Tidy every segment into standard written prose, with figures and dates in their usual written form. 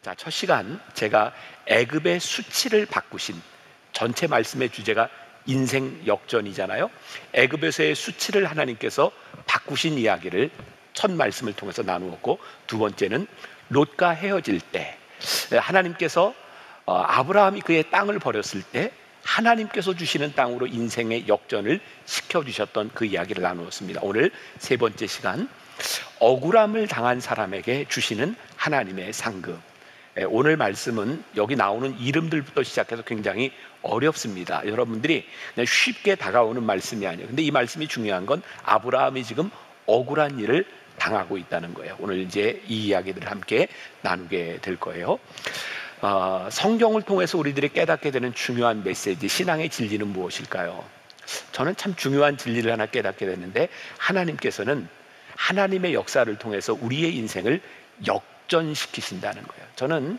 자, 첫 시간 제가 애굽의 수치를 바꾸신, 전체 말씀의 주제가 인생 역전이잖아요. 애굽에서의 수치를 하나님께서 바꾸신 이야기를 첫 말씀을 통해서 나누었고, 두 번째는 롯과 헤어질 때 하나님께서 아브라함이 그의 땅을 버렸을 때 하나님께서 주시는 땅으로 인생의 역전을 시켜주셨던 그 이야기를 나누었습니다. 오늘 세 번째 시간, 억울함을 당한 사람에게 주시는 하나님의 상급. 오늘 말씀은 여기 나오는 이름들부터 시작해서 굉장히 어렵습니다. 여러분들이 그냥 쉽게 다가오는 말씀이 아니에요. 근데 이 말씀이 중요한 건 아브라함이 지금 억울한 일을 당하고 있다는 거예요. 오늘 이제 이 이야기들을 함께 나누게 될 거예요. 성경을 통해서 우리들이 깨닫게 되는 중요한 메시지, 신앙의 진리는 무엇일까요? 저는 참 중요한 진리를 하나 깨닫게 됐는데, 하나님께서는 하나님의 역사를 통해서 우리의 인생을 역전시키신다는 거예요. 저는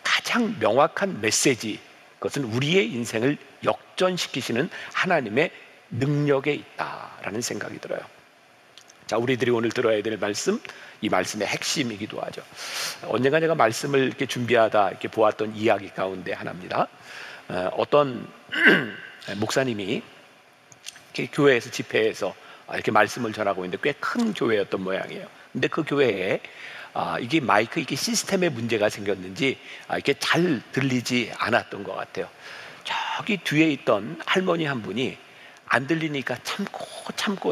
가장 명확한 메시지, 그것은 우리의 인생을 역전시키시는 하나님의 능력에 있다라는 생각이 들어요. 자, 우리들이 오늘 들어야 될 말씀, 이 말씀의 핵심이기도 하죠. 언젠가 제가 말씀을 이렇게 준비하다 이렇게 보았던 이야기 가운데 하나입니다. 어떤 목사님이 이렇게 교회에서 집회에서 이렇게 말씀을 전하고 있는데 꽤 큰 교회였던 모양이에요. 근데 그 교회에 이게 마이크 이게 시스템에 문제가 생겼는지 이렇게 잘 들리지 않았던 것 같아요. 저기 뒤에 있던 할머니 한 분이 안 들리니까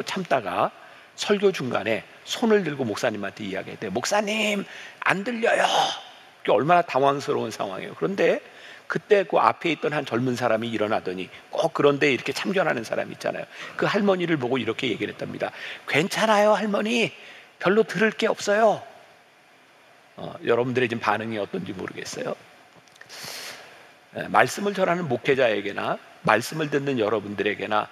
참다가 설교 중간에 손을 들고 목사님한테 이야기했대요. 목사님, 안 들려요. 얼마나 당황스러운 상황이에요. 그런데 그때 그 앞에 있던 한 젊은 사람이 일어나더니, 꼭 그런데 이렇게 참견하는 사람 있잖아요. 그 할머니를 보고 이렇게 얘기를 했답니다. 괜찮아요, 할머니. 별로 들을 게 없어요. 여러분들의 지금 반응이 어떤지 모르겠어요. 말씀을 전하는 목회자에게나 말씀을 듣는 여러분들에게나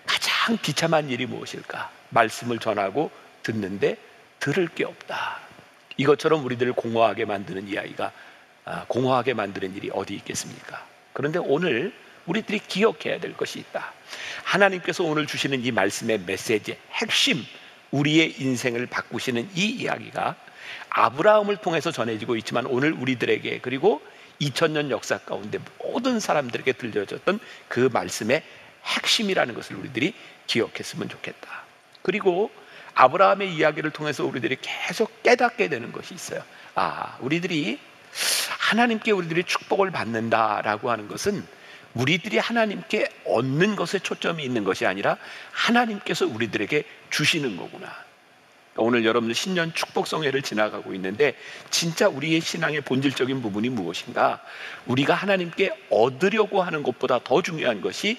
가장 비참한 일이 무엇일까? 말씀을 전하고 듣는데 들을 게 없다. 이것처럼 우리들을 공허하게 만드는 이야기가, 공허하게 만드는 일이 어디 있겠습니까? 그런데 오늘 우리들이 기억해야 될 것이 있다. 하나님께서 오늘 주시는 이 말씀의 메시지의 핵심, 우리의 인생을 바꾸시는 이 이야기가 아브라함을 통해서 전해지고 있지만, 오늘 우리들에게, 그리고 2000년 역사 가운데 모든 사람들에게 들려졌던 그 말씀의 핵심이라는 것을 우리들이 기억했으면 좋겠다. 그리고 아브라함의 이야기를 통해서 우리들이 계속 깨닫게 되는 것이 있어요. 우리들이 하나님께 우리들이 축복을 받는다라고 하는 것은 우리들이 하나님께 얻는 것에 초점이 있는 것이 아니라 하나님께서 우리들에게 주시는 거구나. 오늘 여러분들 신년 축복성회를 지나가고 있는데, 진짜 우리의 신앙의 본질적인 부분이 무엇인가? 우리가 하나님께 얻으려고 하는 것보다 더 중요한 것이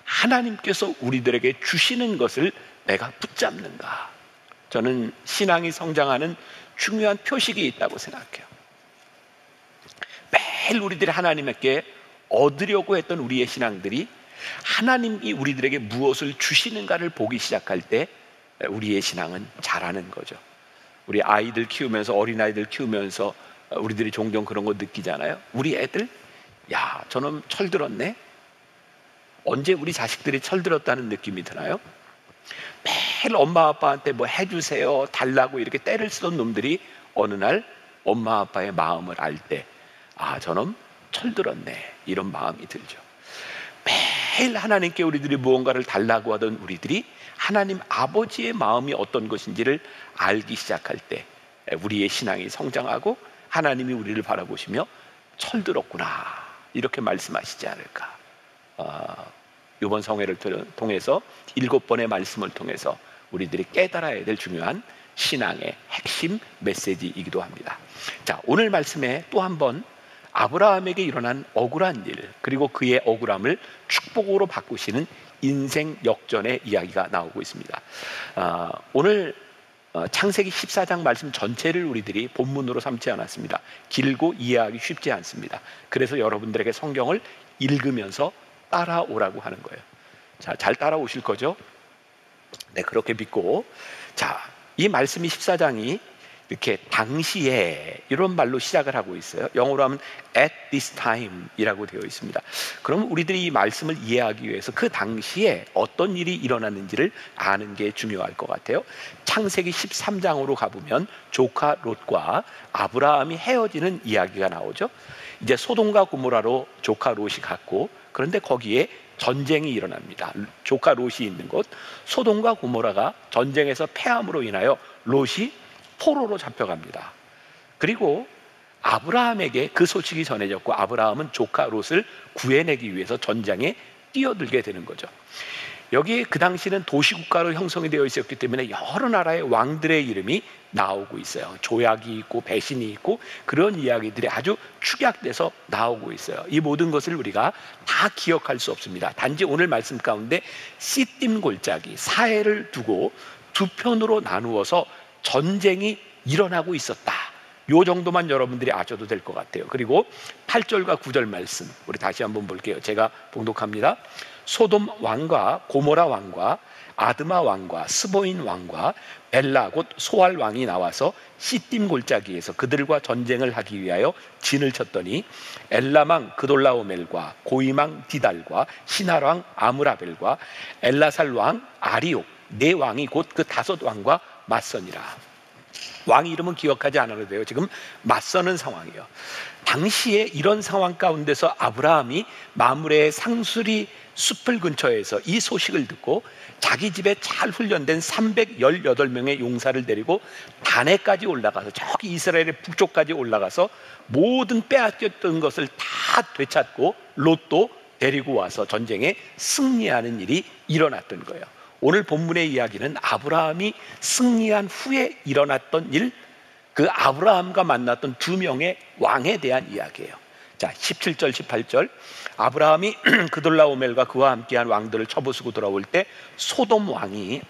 하나님께서 우리들에게 주시는 것을 내가 붙잡는가. 저는 신앙이 성장하는 중요한 표식이 있다고 생각해요. 매일 우리들이 하나님께 얻으려고 했던 우리의 신앙들이 하나님이 우리들에게 무엇을 주시는가를 보기 시작할 때 우리의 신앙은 자라는 거죠. 우리 아이들 키우면서, 어린아이들 키우면서 우리들이 종종 그런 거 느끼잖아요. 우리 애들, 야, 저놈 철들었네. 언제 우리 자식들이 철들었다는 느낌이 드나요? 매일 엄마 아빠한테 뭐 해주세요, 달라고 이렇게 때를 쓰던 놈들이 어느 날 엄마 아빠의 마음을 알 때, 저놈 철들었네, 이런 마음이 들죠. 매일 하나님께 우리들이 무언가를 달라고 하던 우리들이 하나님 아버지의 마음이 어떤 것인지를 알기 시작할 때 우리의 신앙이 성장하고 하나님이 우리를 바라보시며 철들었구나, 이렇게 말씀하시지 않을까. 이번 성회를 통해서 7번의 말씀을 통해서 우리들이 깨달아야 될 중요한 신앙의 핵심 메시지이기도 합니다. 자, 오늘 말씀에 또 한 번 아브라함에게 일어난 억울한 일, 그리고 그의 억울함을 축복으로 바꾸시는 인생 역전의 이야기가 나오고 있습니다. 오늘 창세기 14장 말씀 전체를 우리들이 본문으로 삼지 않았습니다. 길고 이해하기 쉽지 않습니다. 그래서 여러분들에게 성경을 읽으면서 따라오라고 하는 거예요. 자, 잘 따라오실 거죠? 네, 그렇게 믿고, 자, 이 말씀이 14장이 이렇게 당시에 이런 말로 시작을 하고 있어요. 영어로 하면 at this time이라고 되어 있습니다. 그럼 우리들이 이 말씀을 이해하기 위해서 그 당시에 어떤 일이 일어났는지를 아는 게 중요할 것 같아요. 창세기 13장으로 가보면 조카 롯과 아브라함이 헤어지는 이야기가 나오죠. 이제 소돔과 고모라로 조카 롯이 갔고, 그런데 거기에 전쟁이 일어납니다. 조카 롯이 있는 곳 소돔과 고모라가 전쟁에서 패함으로 인하여 롯이 포로로 잡혀갑니다. 그리고 아브라함에게 그 소식이 전해졌고, 아브라함은 조카 롯을 구해내기 위해서 전장에 뛰어들게 되는 거죠. 여기에 그 당시는 도시국가로 형성이 되어 있었기 때문에 여러 나라의 왕들의 이름이 나오고 있어요. 조약이 있고 배신이 있고 그런 이야기들이 아주 축약돼서 나오고 있어요. 이 모든 것을 우리가 다 기억할 수 없습니다. 단지 오늘 말씀 가운데 씨띠임 골짜기 사해를 두고 두 편으로 나누어서 전쟁이 일어나고 있었다, 요 정도만 여러분들이 아셔도 될 것 같아요. 그리고 8절과 9절 말씀 우리 다시 한번 볼게요. 제가 봉독합니다. 소돔 왕과 고모라 왕과 아드마 왕과 스보인 왕과 벨라 곧 소알 왕이 나와서 씨띠임 골짜기에서 그들과 전쟁을 하기 위하여 진을 쳤더니 엘라망 그돌라오멜과 고이망 디달과 시나랑 아므라벨과 엘라살 왕 아리옥 네 왕이 곧 그 다섯 왕과 맞서니라. 왕 이름은 기억하지 않아도 돼요. 지금 맞서는 상황이에요. 당시에 이런 상황 가운데서 아브라함이 마므레의 상수리 숲을 근처에서 이 소식을 듣고 자기 집에 잘 훈련된 318명의 용사를 데리고 단해까지 올라가서 저기 이스라엘의 북쪽까지 올라가서 모든 빼앗겼던 것을 다 되찾고 롯도 데리고 와서 전쟁에 승리하는 일이 일어났던 거예요. 오늘 본문의 이야기는 아브라함이 승리한 후에 일어났던 일, 그 아브라함과 만났던 두 명의 왕에 대한 이야기예요. 자, 17절 18절 아브라함이 그돌라오멜과 그와 함께한 왕들을 쳐부수고 돌아올 때 소돔 왕이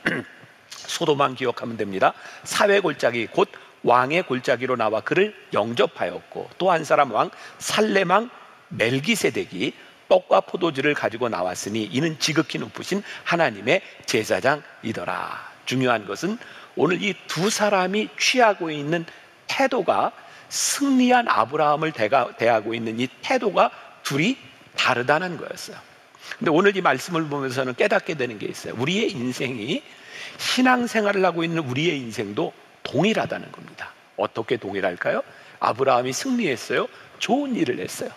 소돔 왕 기억하면 됩니다. 사회 골짜기 곧 왕의 골짜기로 나와 그를 영접하였고, 또 한 사람 왕 살렘 왕 멜기세덱이 떡과 포도주를 가지고 나왔으니 이는 지극히 높으신 하나님의 제사장이더라. 중요한 것은 오늘 이 두 사람이 취하고 있는 태도가, 승리한 아브라함을 대하고 있는 이 태도가 둘이 다르다는 거였어요. 근데 오늘 이 말씀을 보면서는 깨닫게 되는 게 있어요. 우리의 인생이, 신앙생활을 하고 있는 우리의 인생도 동일하다는 겁니다. 어떻게 동일할까요? 아브라함이 승리했어요. 좋은 일을 했어요.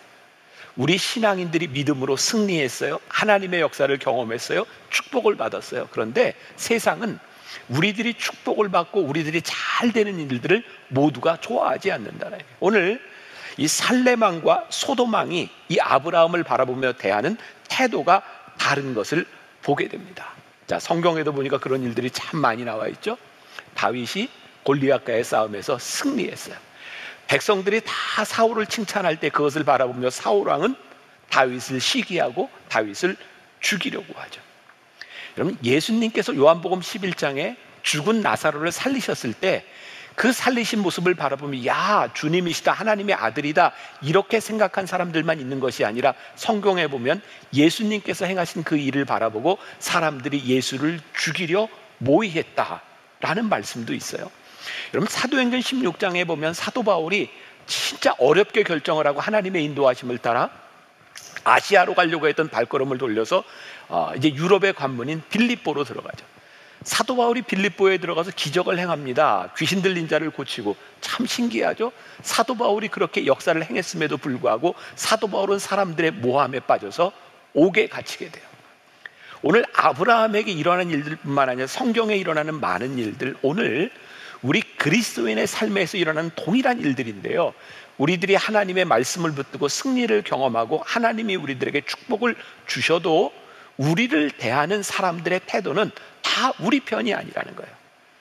우리 신앙인들이 믿음으로 승리했어요. 하나님의 역사를 경험했어요. 축복을 받았어요. 그런데 세상은 우리들이 축복을 받고 우리들이 잘 되는 일들을 모두가 좋아하지 않는다는 거예요. 오늘 이 살렘 왕과 소돔 왕이 이 아브라함을 바라보며 대하는 태도가 다른 것을 보게 됩니다. 자, 성경에도 보니까 그런 일들이 참 많이 나와 있죠. 다윗이 골리앗과의 싸움에서 승리했어요. 백성들이 다 사울을 칭찬할 때 그것을 바라보며 사울 왕은 다윗을 시기하고 다윗을 죽이려고 하죠. 여러분, 예수님께서 요한복음 11장에 죽은 나사로를 살리셨을 때 그 살리신 모습을 바라보면 야, 주님이시다, 하나님의 아들이다, 이렇게 생각한 사람들만 있는 것이 아니라 성경에 보면 예수님께서 행하신 그 일을 바라보고 사람들이 예수를 죽이려 모의했다라는 말씀도 있어요. 여러분, 사도행전 16장에 보면 사도 바울이 진짜 어렵게 결정을 하고 하나님의 인도하심을 따라 아시아로 가려고 했던 발걸음을 돌려서 이제 유럽의 관문인 빌립보로 들어가죠. 사도 바울이 빌립보에 들어가서 기적을 행합니다. 귀신 들린 자를 고치고. 참 신기하죠. 사도 바울이 그렇게 역사를 행했음에도 불구하고 사도 바울은 사람들의 모함에 빠져서 옥에 갇히게 돼요. 오늘 아브라함에게 일어나는 일들뿐만 아니라 성경에 일어나는 많은 일들, 오늘 우리 그리스도인의 삶에서 일어나는 동일한 일들인데요, 우리들이 하나님의 말씀을 붙들고 승리를 경험하고 하나님이 우리들에게 축복을 주셔도 우리를 대하는 사람들의 태도는 다 우리 편이 아니라는 거예요.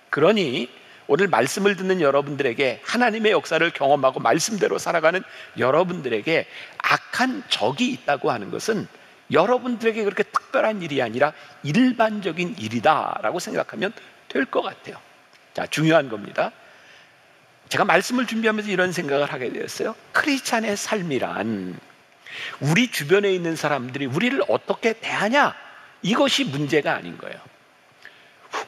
그러니 오늘 말씀을 듣는 여러분들에게, 하나님의 역사를 경험하고 말씀대로 살아가는 여러분들에게 악한 적이 있다고 하는 것은 여러분들에게 그렇게 특별한 일이 아니라 일반적인 일이다라고 생각하면 될 것 같아요. 자, 중요한 겁니다. 제가 말씀을 준비하면서 이런 생각을 하게 되었어요. 크리스찬의 삶이란 우리 주변에 있는 사람들이 우리를 어떻게 대하냐, 이것이 문제가 아닌 거예요.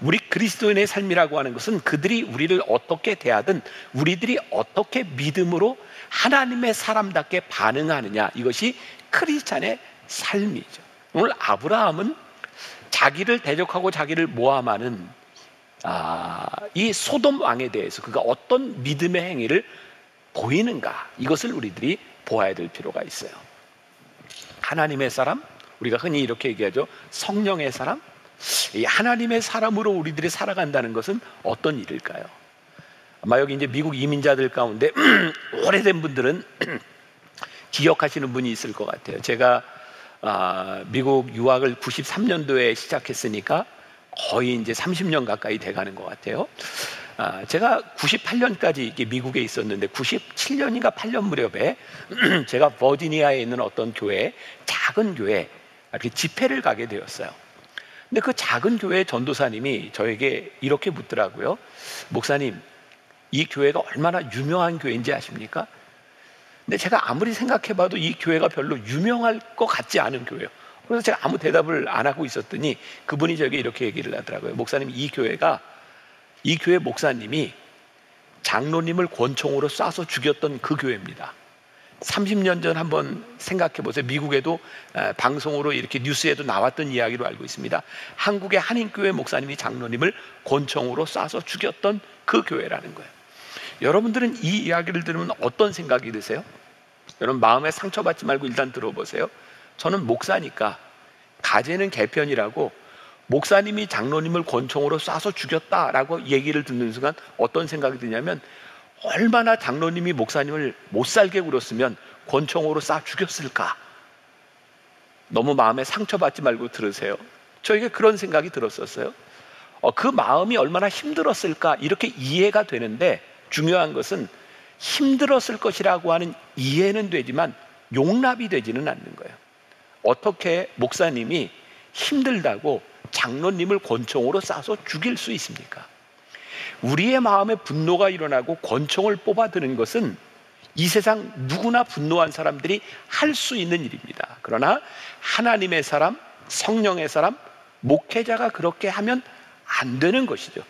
우리 그리스도인의 삶이라고 하는 것은 그들이 우리를 어떻게 대하든 우리들이 어떻게 믿음으로 하나님의 사람답게 반응하느냐, 이것이 크리스찬의 삶이죠. 오늘 아브라함은 자기를 대적하고 자기를 모함하는 이 소돔 왕에 대해서 그가 어떤 믿음의 행위를 보이는가, 이것을 우리들이 보아야 될 필요가 있어요. 하나님의 사람, 우리가 흔히 이렇게 얘기하죠. 성령의 사람. 이 하나님의 사람으로 우리들이 살아간다는 것은 어떤 일일까요? 아마 여기 이제 미국 이민자들 가운데 오래된 분들은 기억하시는 분이 있을 것 같아요. 제가 미국 유학을 93년도에 시작했으니까 거의 이제 30년 가까이 돼가는 것 같아요. 제가 98년까지 미국에 있었는데 97년인가 8년 무렵에 제가 버지니아에 있는 어떤 교회, 작은 교회 이렇게 집회를 가게 되었어요. 근데 그 작은 교회 전도사님이 저에게 이렇게 묻더라고요. 목사님, 이 교회가 얼마나 유명한 교회인지 아십니까? 근데 제가 아무리 생각해봐도 이 교회가 별로 유명할 것 같지 않은 교회예요. 그래서 제가 아무 대답을 안 하고 있었더니 그분이 저에게 이렇게 얘기를 하더라고요. 목사님, 이 교회 목사님이 장로님을 권총으로 쏴서 죽였던 그 교회입니다. 30년 전 한번 생각해 보세요. 미국에도 방송으로 이렇게 뉴스에도 나왔던 이야기로 알고 있습니다. 한국의 한인교회 목사님이 장로님을 권총으로 쏴서 죽였던 그 교회라는 거예요. 여러분들은 이 이야기를 들으면 어떤 생각이 드세요? 여러분 마음에 상처받지 말고 일단 들어보세요. 저는 목사니까 가제는 개편이라고 목사님이 장로님을 권총으로 쏴서 죽였다라고 얘기를 듣는 순간 어떤 생각이 드냐면, 얼마나 장로님이 목사님을 못살게 굴었으면 권총으로 쏴 죽였을까? 너무 마음에 상처받지 말고 들으세요. 저에게 그런 생각이 들었었어요. 그 마음이 얼마나 힘들었을까, 이렇게 이해가 되는데, 중요한 것은 힘들었을 것이라고 하는 이해는 되지만 용납이 되지는 않는 거예요. 어떻게 목사님이 힘들다고 장로님을 권총으로 쏴서 죽일 수 있습니까? 우리의 마음에 분노가 일어나고 권총을 뽑아드는 것은 이 세상 누구나 분노한 사람들이 할 수 있는 일입니다. 그러나 하나님의 사람, 성령의 사람, 목회자가 그렇게 하면 안 되는 것이죠.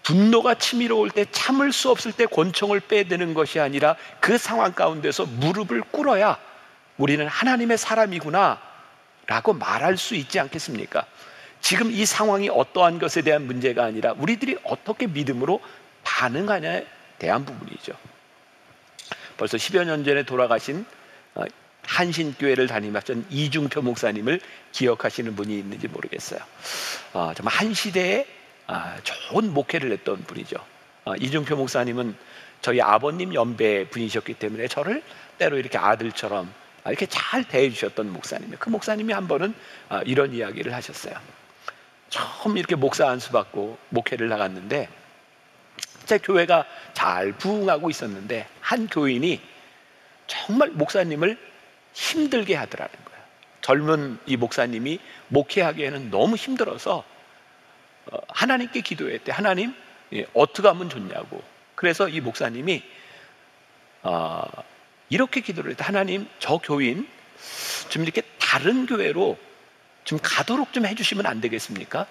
분노가 치밀어올 때, 참을 수 없을 때 권총을 빼드는 것이 아니라 그 상황 가운데서 무릎을 꿇어야 우리는 하나님의 사람이구나 라고 말할 수 있지 않겠습니까? 지금 이 상황이 어떠한 것에 대한 문제가 아니라 우리들이 어떻게 믿음으로 반응하냐에 대한 부분이죠. 벌써 10여 년 전에 돌아가신 한신교회를 담임하셨던 이중표 목사님을 기억하시는 분이 있는지 모르겠어요. 정말 한 시대에 좋은 목회를 했던 분이죠. 이중표 목사님은 저희 아버님 연배 분이셨기 때문에 저를 때로 이렇게 아들처럼 이렇게 잘 대해주셨던 목사님이에요. 그 목사님이 한 번은 이런 이야기를 하셨어요. 처음 이렇게 목사 안수 받고 목회를 나갔는데 제 교회가 잘 부흥하고 있었는데 한 교인이 정말 목사님을 힘들게 하더라는 거예요. 젊은 이 목사님이 목회하기에는 너무 힘들어서 하나님께 기도했대. 하나님, 어떻게 하면 좋냐고. 그래서 이 목사님이 이렇게 기도를 했대. 하나님, 저 교인 좀 이렇게 다른 교회로 좀 가도록 좀 해주시면 안 되겠습니까?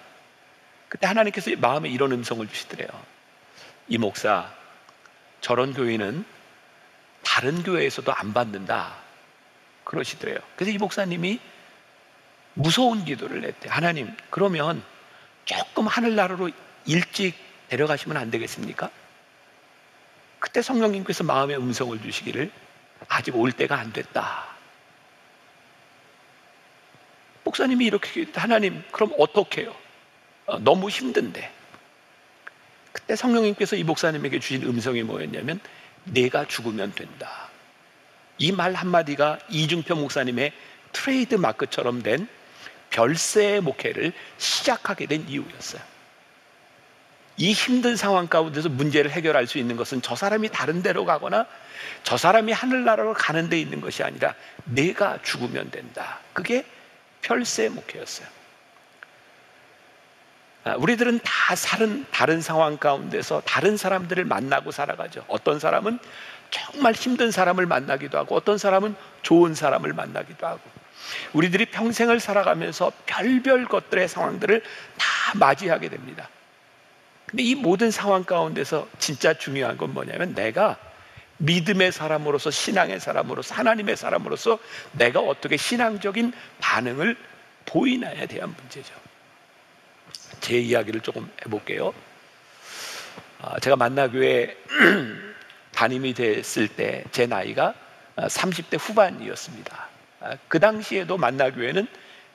그때 하나님께서 마음에 이런 음성을 주시더래요. 이 목사, 저런 교인은 다른 교회에서도 안 받는다 그러시더래요. 그래서 이 목사님이 무서운 기도를 했대. 하나님, 그러면 조금 하늘나라로 일찍 데려가시면 안 되겠습니까? 그때 성령님께서 마음의 음성을 주시기를, 아직 올 때가 안 됐다. 목사님이 이렇게, 하나님, 그럼 어떻게 해요? 너무 힘든데. 그때 성령님께서 이 목사님에게 주신 음성이 뭐였냐면, 내가 죽으면 된다. 이 말 한마디가 이중표 목사님의 트레이드 마크처럼 된 별세의 목회를 시작하게 된 이유였어요. 이 힘든 상황 가운데서 문제를 해결할 수 있는 것은 저 사람이 다른 데로 가거나 저 사람이 하늘나라로 가는 데 있는 것이 아니라 내가 죽으면 된다. 그게 별세의 목회였어요. 우리들은 다 다른 상황 가운데서 다른 사람들을 만나고 살아가죠. 어떤 사람은 정말 힘든 사람을 만나기도 하고 어떤 사람은 좋은 사람을 만나기도 하고, 우리들이 평생을 살아가면서 별별 것들의 상황들을 다 맞이하게 됩니다. 근데 이 모든 상황 가운데서 진짜 중요한 건 뭐냐면, 내가 믿음의 사람으로서, 신앙의 사람으로서, 하나님의 사람으로서 내가 어떻게 신앙적인 반응을 보이나에 대한 문제죠. 제 이야기를 조금 해볼게요. 제가 만나교회 담임이 됐을 때 제 나이가 30대 후반이었습니다. 그 당시에도 만나교회는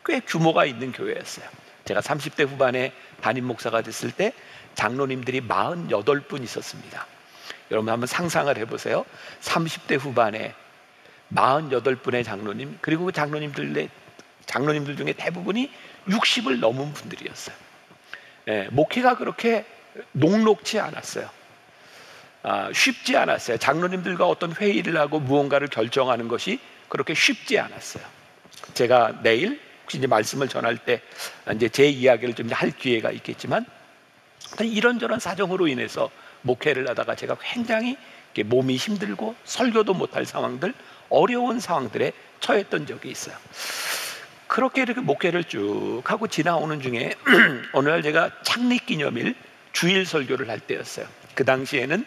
꽤 규모가 있는 교회였어요. 제가 30대 후반에 담임 목사가 됐을 때 장로님들이 48분 있었습니다. 여러분 한번 상상을 해보세요. 30대 후반에 48분의 장로님, 그리고 그 장로님들 중에 대부분이 60을 넘은 분들이었어요. 목회가 그렇게 녹록지 않았어요. 쉽지 않았어요. 장로님들과 어떤 회의를 하고 무언가를 결정하는 것이 그렇게 쉽지 않았어요. 제가 내일 혹시 이제 말씀을 전할 때 이제 제 이야기를 좀 할 기회가 있겠지만, 이런저런 사정으로 인해서 목회를 하다가 제가 굉장히 몸이 힘들고 설교도 못할 상황들, 어려운 상황들에 처했던 적이 있어요. 그렇게 이렇게 목회를 쭉 하고 지나오는 중에 어느 날 제가 창립기념일 주일 설교를 할 때였어요. 그 당시에는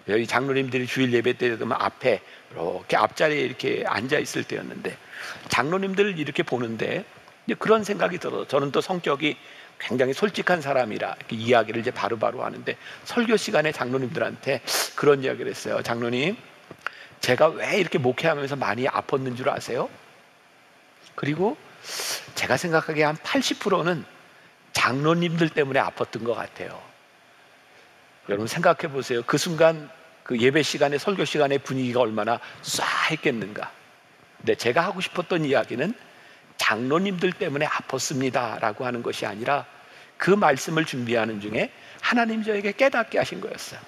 여기 장로님들이 주일 예배 때 되면 앞에 이렇게 앞자리에 이렇게 앉아 있을 때였는데, 장로님들을 이렇게 보는데 그런 생각이 들어서, 저는 또 성격이 굉장히 솔직한 사람이라 이렇게 이야기를 이제 바로바로 하는데, 설교 시간에 장로님들한테 그런 이야기를 했어요. 장로님, 제가 왜 이렇게 목회하면서 많이 아팠는 줄 아세요? 그리고 제가 생각하기에 한 80%는 장로님들 때문에 아팠던 것 같아요. 여러분 생각해 보세요. 그 순간 그 예배 시간에, 설교 시간의 분위기가 얼마나 쏴했겠는가. 근데 제가 하고 싶었던 이야기는 장로님들 때문에 아팠습니다 라고 하는 것이 아니라, 그 말씀을 준비하는 중에 하나님 저에게 깨닫게 하신 거였어요.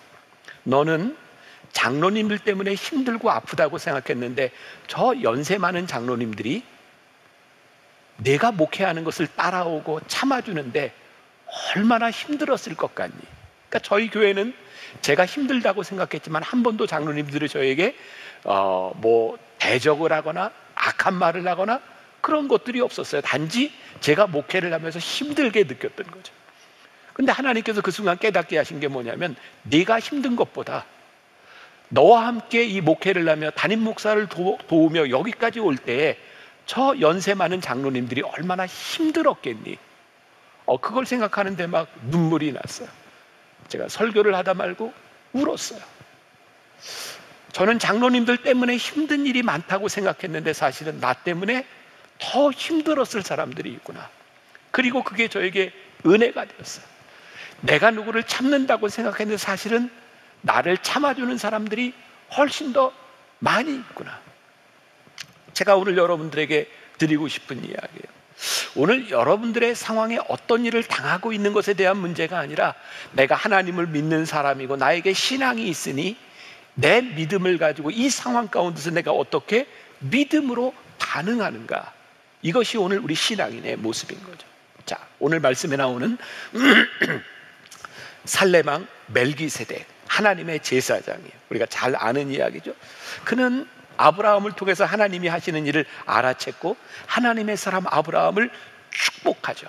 너는 장로님들 때문에 힘들고 아프다고 생각했는데, 저 연세 많은 장로님들이 내가 목회하는 것을 따라오고 참아주는데 얼마나 힘들었을 것 같니? 그러니까 저희 교회는 제가 힘들다고 생각했지만 한 번도 장로님들이 저에게 대적을 하거나 악한 말을 하거나 그런 것들이 없었어요. 단지 제가 목회를 하면서 힘들게 느꼈던 거죠. 근데 하나님께서 그 순간 깨닫게 하신 게 뭐냐면, 네가 힘든 것보다 너와 함께 이 목회를 하며 담임 목사를 도우며 여기까지 올 때에 저 연세 많은 장로님들이 얼마나 힘들었겠니? 그걸 생각하는데 막 눈물이 났어요. 제가 설교를 하다 말고 울었어요. 저는 장로님들 때문에 힘든 일이 많다고 생각했는데, 사실은 나 때문에 더 힘들었을 사람들이 있구나. 그리고 그게 저에게 은혜가 되었어요. 내가 누구를 참는다고 생각했는데 사실은 나를 참아주는 사람들이 훨씬 더 많이 있구나. 제가 오늘 여러분들에게 드리고 싶은 이야기예요. 오늘 여러분들의 상황에 어떤 일을 당하고 있는 것에 대한 문제가 아니라, 내가 하나님을 믿는 사람이고 나에게 신앙이 있으니 내 믿음을 가지고 이 상황 가운데서 내가 어떻게 믿음으로 반응하는가, 이것이 오늘 우리 신앙인의 모습인 거죠. 자, 오늘 말씀에 나오는 살레망 멜기세덱, 하나님의 제사장이에요. 우리가 잘 아는 이야기죠. 그는 아브라함을 통해서 하나님이 하시는 일을 알아챘고 하나님의 사람 아브라함을 축복하죠.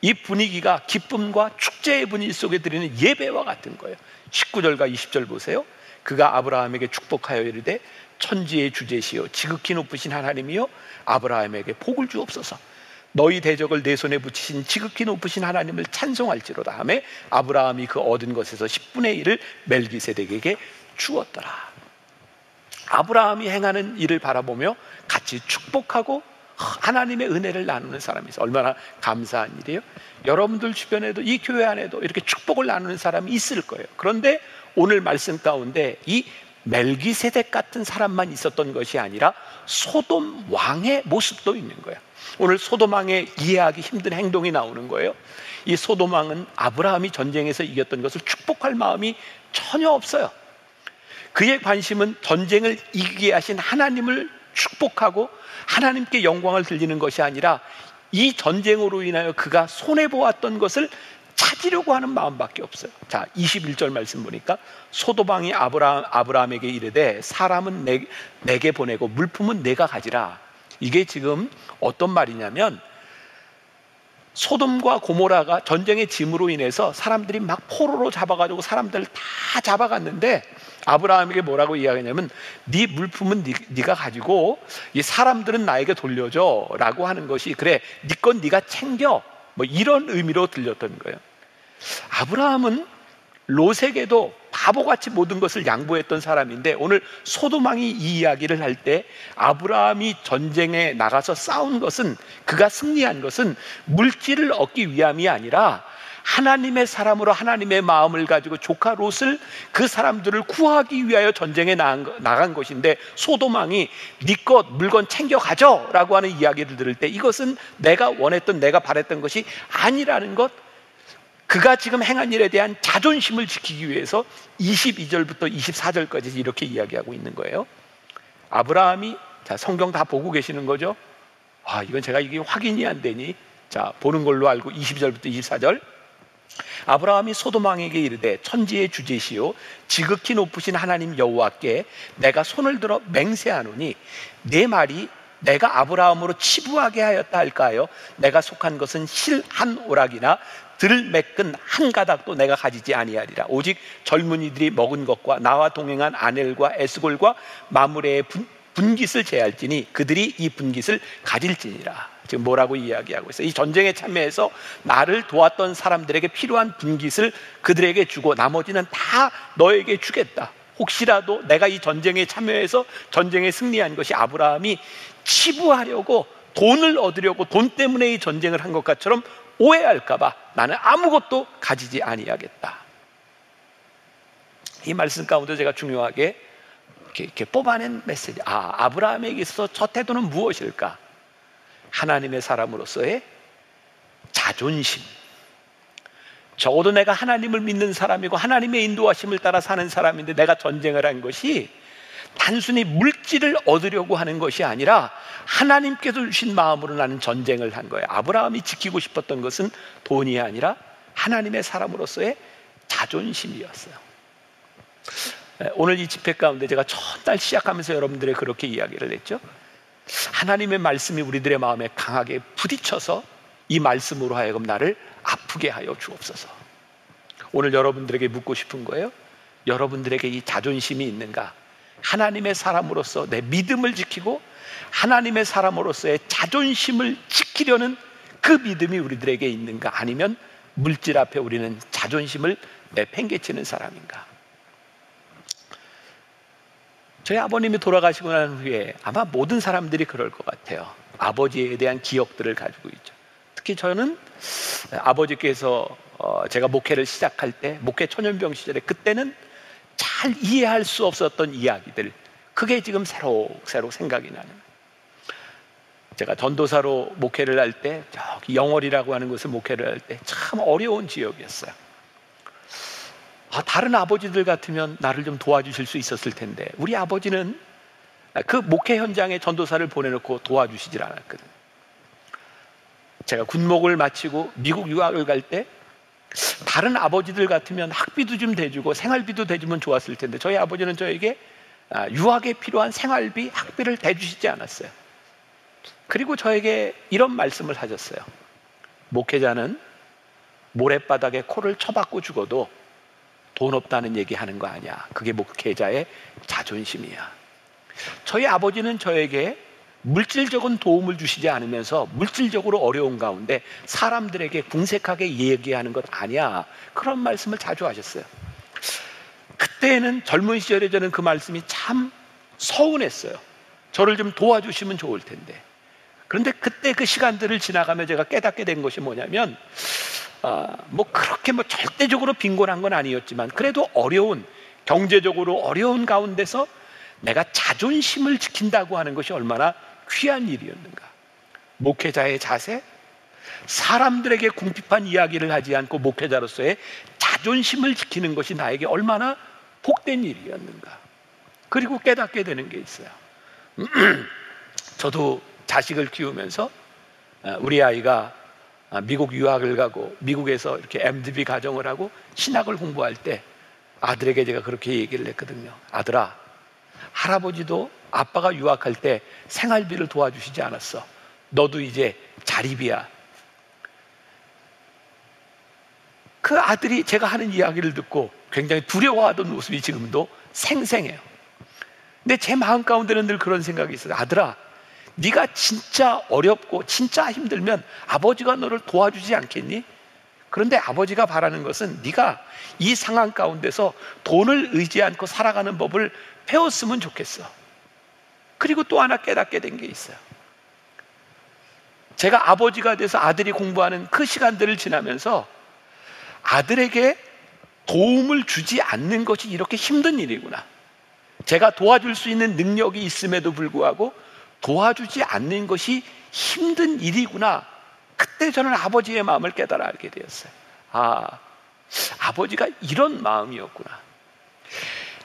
이 분위기가 기쁨과 축제의 분위기 속에 드리는 예배와 같은 거예요. 19절과 20절 보세요. 그가 아브라함에게 축복하여 이르되, 천지의 주제시여 지극히 높으신 하나님이여 아브라함에게 복을 주옵소서. 너희 대적을 내 손에 붙이신 지극히 높으신 하나님을 찬송할지로다 하며, 아브라함이 그 얻은 것에서 10분의 1을 멜기세덱에게 주었더라. 아브라함이 행하는 일을 바라보며 같이 축복하고 하나님의 은혜를 나누는 사람이 있어요. 얼마나 감사한 일이에요. 여러분들 주변에도, 이 교회 안에도 이렇게 축복을 나누는 사람이 있을 거예요. 그런데 오늘 말씀 가운데 이 멜기세덱 같은 사람만 있었던 것이 아니라 소돔 왕의 모습도 있는 거예요. 오늘 소돔 왕의 이해하기 힘든 행동이 나오는 거예요. 이 소돔 왕은 아브라함이 전쟁에서 이겼던 것을 축복할 마음이 전혀 없어요. 그의 관심은 전쟁을 이기게 하신 하나님을 축복하고 하나님께 영광을 돌리는 것이 아니라, 이 전쟁으로 인하여 그가 손해보았던 것을 찾으려고 하는 마음밖에 없어요. 자, 21절 말씀 보니까 소돔 왕이 아브라함에게 이르되, 사람은 내게 보내고 물품은 내가 가지라. 이게 지금 어떤 말이냐면, 소돔과 고모라가 전쟁의 짐으로 인해서 사람들이 막 포로로 잡아가지고 사람들을 다 잡아갔는데 아브라함에게 뭐라고 이야기하냐면 네 물품은 네가 가지고 이 사람들은 나에게 돌려줘 라고 하는 것이, 그래 네 건 네가 챙겨, 뭐 이런 의미로 들렸던 거예요. 아브라함은 롯에게도 바보같이 모든 것을 양보했던 사람인데, 오늘 소돔왕이 이 이야기를 할 때 아브라함이 전쟁에 나가서 싸운 것은, 그가 승리한 것은 물질을 얻기 위함이 아니라 하나님의 사람으로 하나님의 마음을 가지고 조카 롯을, 그 사람들을 구하기 위하여 전쟁에 나간 것인데, 소돔왕이 네 것 물건 챙겨 가져 라고 하는 이야기를 들을 때 이것은 내가 원했던, 내가 바랬던 것이 아니라는 것, 그가 지금 행한 일에 대한 자존심을 지키기 위해서 22절부터 24절까지 이렇게 이야기하고 있는 거예요. 아브라함이, 자 성경 다 보고 계시는 거죠? 이건 제가 이게 확인이 안 되니 자 보는 걸로 알고 20절부터 24절. 아브라함이 소돔 왕에게 이르되 천지의 주제시요 지극히 높으신 하나님 여호와께 내가 손을 들어 맹세하노니 내 말이 내가 아브라함으로 치부하게 하였다 할까요? 내가 속한 것은 실 한 오락이나 들 매끈 한 가닥도 내가 가지지 아니하리라. 오직 젊은이들이 먹은 것과 나와 동행한 아넬과 에스골과 마므레의 분깃을 제할지니 그들이 이 분깃을 가질지니라. 지금 뭐라고 이야기하고 있어요? 이 전쟁에 참여해서 나를 도왔던 사람들에게 필요한 분깃을 그들에게 주고 나머지는 다 너에게 주겠다. 혹시라도 내가 이 전쟁에 참여해서 전쟁에 승리한 것이 아브라함이 치부하려고 돈을 얻으려고 돈 때문에 이 전쟁을 한 것 같처럼 오해할까봐 나는 아무것도 가지지 아니하겠다. 이 말씀 가운데 제가 중요하게 이렇게 뽑아낸 메시지, 아브라함에게 있어서 저 태도는 무엇일까? 하나님의 사람으로서의 자존심. 적어도 내가 하나님을 믿는 사람이고 하나님의 인도하심을 따라 사는 사람인데 내가 전쟁을 한 것이 단순히 물질을 얻으려고 하는 것이 아니라 하나님께서 주신 마음으로 나는 전쟁을 한 거예요. 아브라함이 지키고 싶었던 것은 돈이 아니라 하나님의 사람으로서의 자존심이었어요. 오늘 이 집회 가운데 제가 첫날 시작하면서 여러분들의 그렇게 이야기를 했죠. 하나님의 말씀이 우리들의 마음에 강하게 부딪혀서 이 말씀으로 하여금 나를 아프게 하여 주옵소서. 오늘 여러분들에게 묻고 싶은 거예요. 여러분들에게 이 자존심이 있는가? 하나님의 사람으로서 내 믿음을 지키고 하나님의 사람으로서의 자존심을 지키려는 그 믿음이 우리들에게 있는가? 아니면 물질 앞에 우리는 자존심을 내팽개치는 사람인가? 저희 아버님이 돌아가시고 난 후에 아마 모든 사람들이 그럴 것 같아요. 아버지에 대한 기억들을 가지고 있죠. 특히 저는 아버지께서 제가 목회를 시작할 때, 목회 천연병 시절에, 그때는 잘 이해할 수 없었던 이야기들, 그게 지금 새록새록 생각이 나는. 제가 전도사로 목회를 할 때 저기 영월이라고 하는 곳을 목회를 할 때 참 어려운 지역이었어요. 다른 아버지들 같으면 나를 좀 도와주실 수 있었을 텐데 우리 아버지는 그 목회 현장에 전도사를 보내놓고 도와주시질 않았거든요. 제가 군목을 마치고 미국 유학을 갈 때 다른 아버지들 같으면 학비도 좀 대주고 생활비도 대주면 좋았을 텐데 저희 아버지는 저에게 유학에 필요한 생활비, 학비를 대주시지 않았어요. 그리고 저에게 이런 말씀을 하셨어요. 목회자는 모랫바닥에 코를 쳐박고 죽어도 돈 없다는 얘기 하는 거 아니야. 그게 목회자의 자존심이야. 저희 아버지는 저에게 물질적인 도움을 주시지 않으면서 물질적으로 어려운 가운데 사람들에게 궁색하게 얘기하는 것 아니야, 그런 말씀을 자주 하셨어요. 그때는 젊은 시절에 저는 그 말씀이 참 서운했어요. 저를 좀 도와주시면 좋을 텐데. 그런데 그때 그 시간들을 지나가며 제가 깨닫게 된 것이 뭐냐면 뭐 그렇게 뭐 절대적으로 빈곤한 건 아니었지만 그래도 어려운, 경제적으로 어려운 가운데서 내가 자존심을 지킨다고 하는 것이 얼마나 귀한 일이었는가. 목회자의 자세, 사람들에게 궁핍한 이야기를 하지 않고 목회자로서의 자존심을 지키는 것이 나에게 얼마나 복된 일이었는가. 그리고 깨닫게 되는 게 있어요. 저도 자식을 키우면서 우리 아이가 미국 유학을 가고 미국에서 이렇게 MDB 가정을 하고 신학을 공부할 때 아들에게 제가 그렇게 얘기를 했거든요. 아들아, 할아버지도 아빠가 유학할 때 생활비를 도와주시지 않았어. 너도 이제 자립이야. 그 아들이 제가 하는 이야기를 듣고 굉장히 두려워하던 모습이 지금도 생생해요. 근데 제 마음 가운데는 늘 그런 생각이 있어요. 아들아, 네가 진짜 어렵고 진짜 힘들면 아버지가 너를 도와주지 않겠니? 그런데 아버지가 바라는 것은 네가 이 상황 가운데서 돈을 의지 않고 살아가는 법을 배웠으면 좋겠어. 그리고 또 하나 깨닫게 된 게 있어요. 제가 아버지가 돼서 아들이 공부하는 그 시간들을 지나면서 아들에게 도움을 주지 않는 것이 이렇게 힘든 일이구나. 제가 도와줄 수 있는 능력이 있음에도 불구하고 도와주지 않는 것이 힘든 일이구나. 그때 저는 아버지의 마음을 깨달아 알게 되었어요. 아버지가 이런 마음이었구나.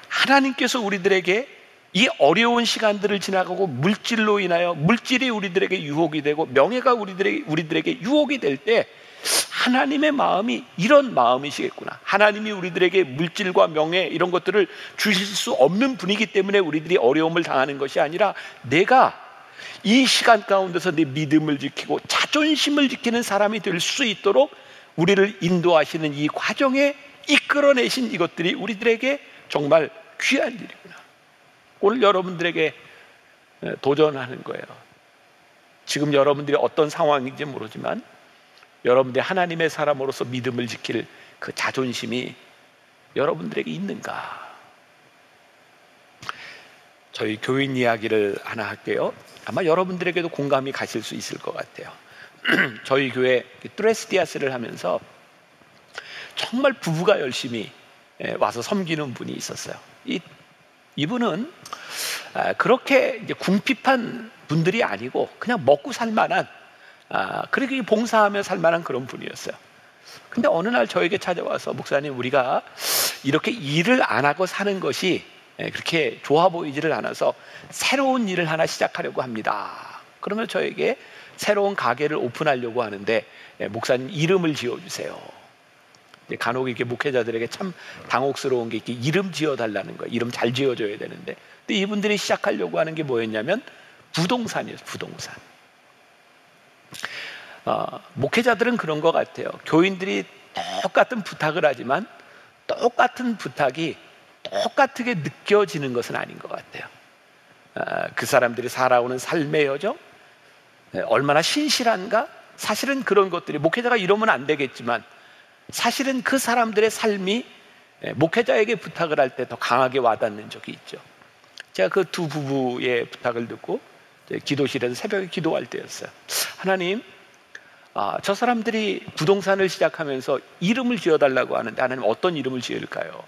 하나님께서 우리들에게 이 어려운 시간들을 지나가고 물질로 인하여 물질이 우리들에게 유혹이 되고 명예가 우리들에게 유혹이 될 때 하나님의 마음이 이런 마음이시겠구나. 하나님이 우리들에게 물질과 명예 이런 것들을 주실 수 없는 분이기 때문에 우리들이 어려움을 당하는 것이 아니라 내가 이 시간 가운데서 내 믿음을 지키고 자존심을 지키는 사람이 될 수 있도록 우리를 인도하시는 이 과정에 이끌어내신 이것들이 우리들에게 정말 귀한 일이구나. 오늘 여러분들에게 도전하는 거예요. 지금 여러분들이 어떤 상황인지 모르지만 여러분들이 하나님의 사람으로서 믿음을 지킬 그 자존심이 여러분들에게 있는가? 저희 교인 이야기를 하나 할게요. 아마 여러분들에게도 공감이 가실 수 있을 것 같아요. 저희 교회 뚜레스디아스를 하면서 정말 부부가 열심히 와서 섬기는 분이 있었어요. 이분은 그렇게 이제 궁핍한 분들이 아니고 그냥 먹고 살만한, 그렇게 봉사하며 살만한 그런 분이었어요. 근데 어느 날 저에게 찾아와서 목사님, 우리가 이렇게 일을 안 하고 사는 것이 그렇게 좋아 보이지를 않아서 새로운 일을 하나 시작하려고 합니다. 그러면 저에게 새로운 가게를 오픈하려고 하는데 목사님 이름을 지어주세요. 간혹 이렇게 목회자들에게 참 당혹스러운 게 이렇게 이름 지어달라는 거예요. 이름 잘 지어줘야 되는데. 근데 이분들이 시작하려고 하는 게 뭐였냐면 부동산이었어요. 부동산. 목회자들은 그런 것 같아요. 교인들이 똑같은 부탁을 하지만 똑같은 부탁이 똑같게 느껴지는 것은 아닌 것 같아요. 그 사람들이 살아오는 삶의 여정, 얼마나 신실한가? 사실은 그런 것들이, 목회자가 이러면 안 되겠지만 사실은 그 사람들의 삶이 목회자에게 부탁을 할 때 더 강하게 와닿는 적이 있죠. 제가 그 두 부부의 부탁을 듣고 기도실에서 새벽에 기도할 때였어요. 하나님, 저 사람들이 부동산을 시작하면서 이름을 지어달라고 하는데 하나님 어떤 이름을 지을까요?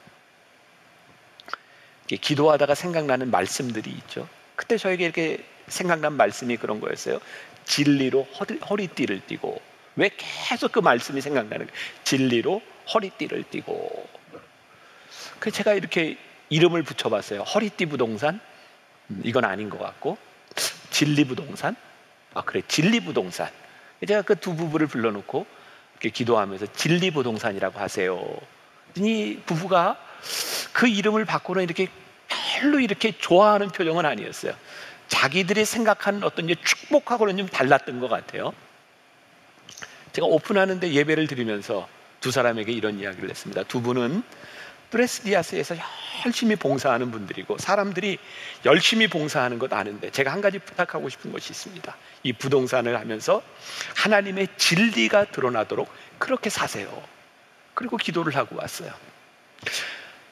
기도하다가 생각나는 말씀들이 있죠. 그때 저에게 이렇게 생각난 말씀이 그런 거였어요. 진리로 허리띠를 띠고. 왜 계속 그 말씀이 생각나는 거예요? 진리로 허리띠를 띠고. 그래서 제가 이렇게 이름을 붙여봤어요. 허리띠 부동산? 이건 아닌 것 같고. 진리 부동산? 그래, 진리 부동산. 제가 그 두 부부를 불러놓고 이렇게 기도하면서 진리 부동산이라고 하세요. 이 부부가 그 이름을 바꾸는 이렇게 별로 이렇게 좋아하는 표정은 아니었어요. 자기들이 생각하는 어떤 축복하고는 좀 달랐던 것 같아요. 제가 오픈하는데 예배를 드리면서 두 사람에게 이런 이야기를 했습니다. 두 분은 뚜레스디아스에서 열심히 봉사하는 분들이고 사람들이 열심히 봉사하는 것 아는데 제가 한 가지 부탁하고 싶은 것이 있습니다. 이 부동산을 하면서 하나님의 진리가 드러나도록 그렇게 사세요. 그리고 기도를 하고 왔어요.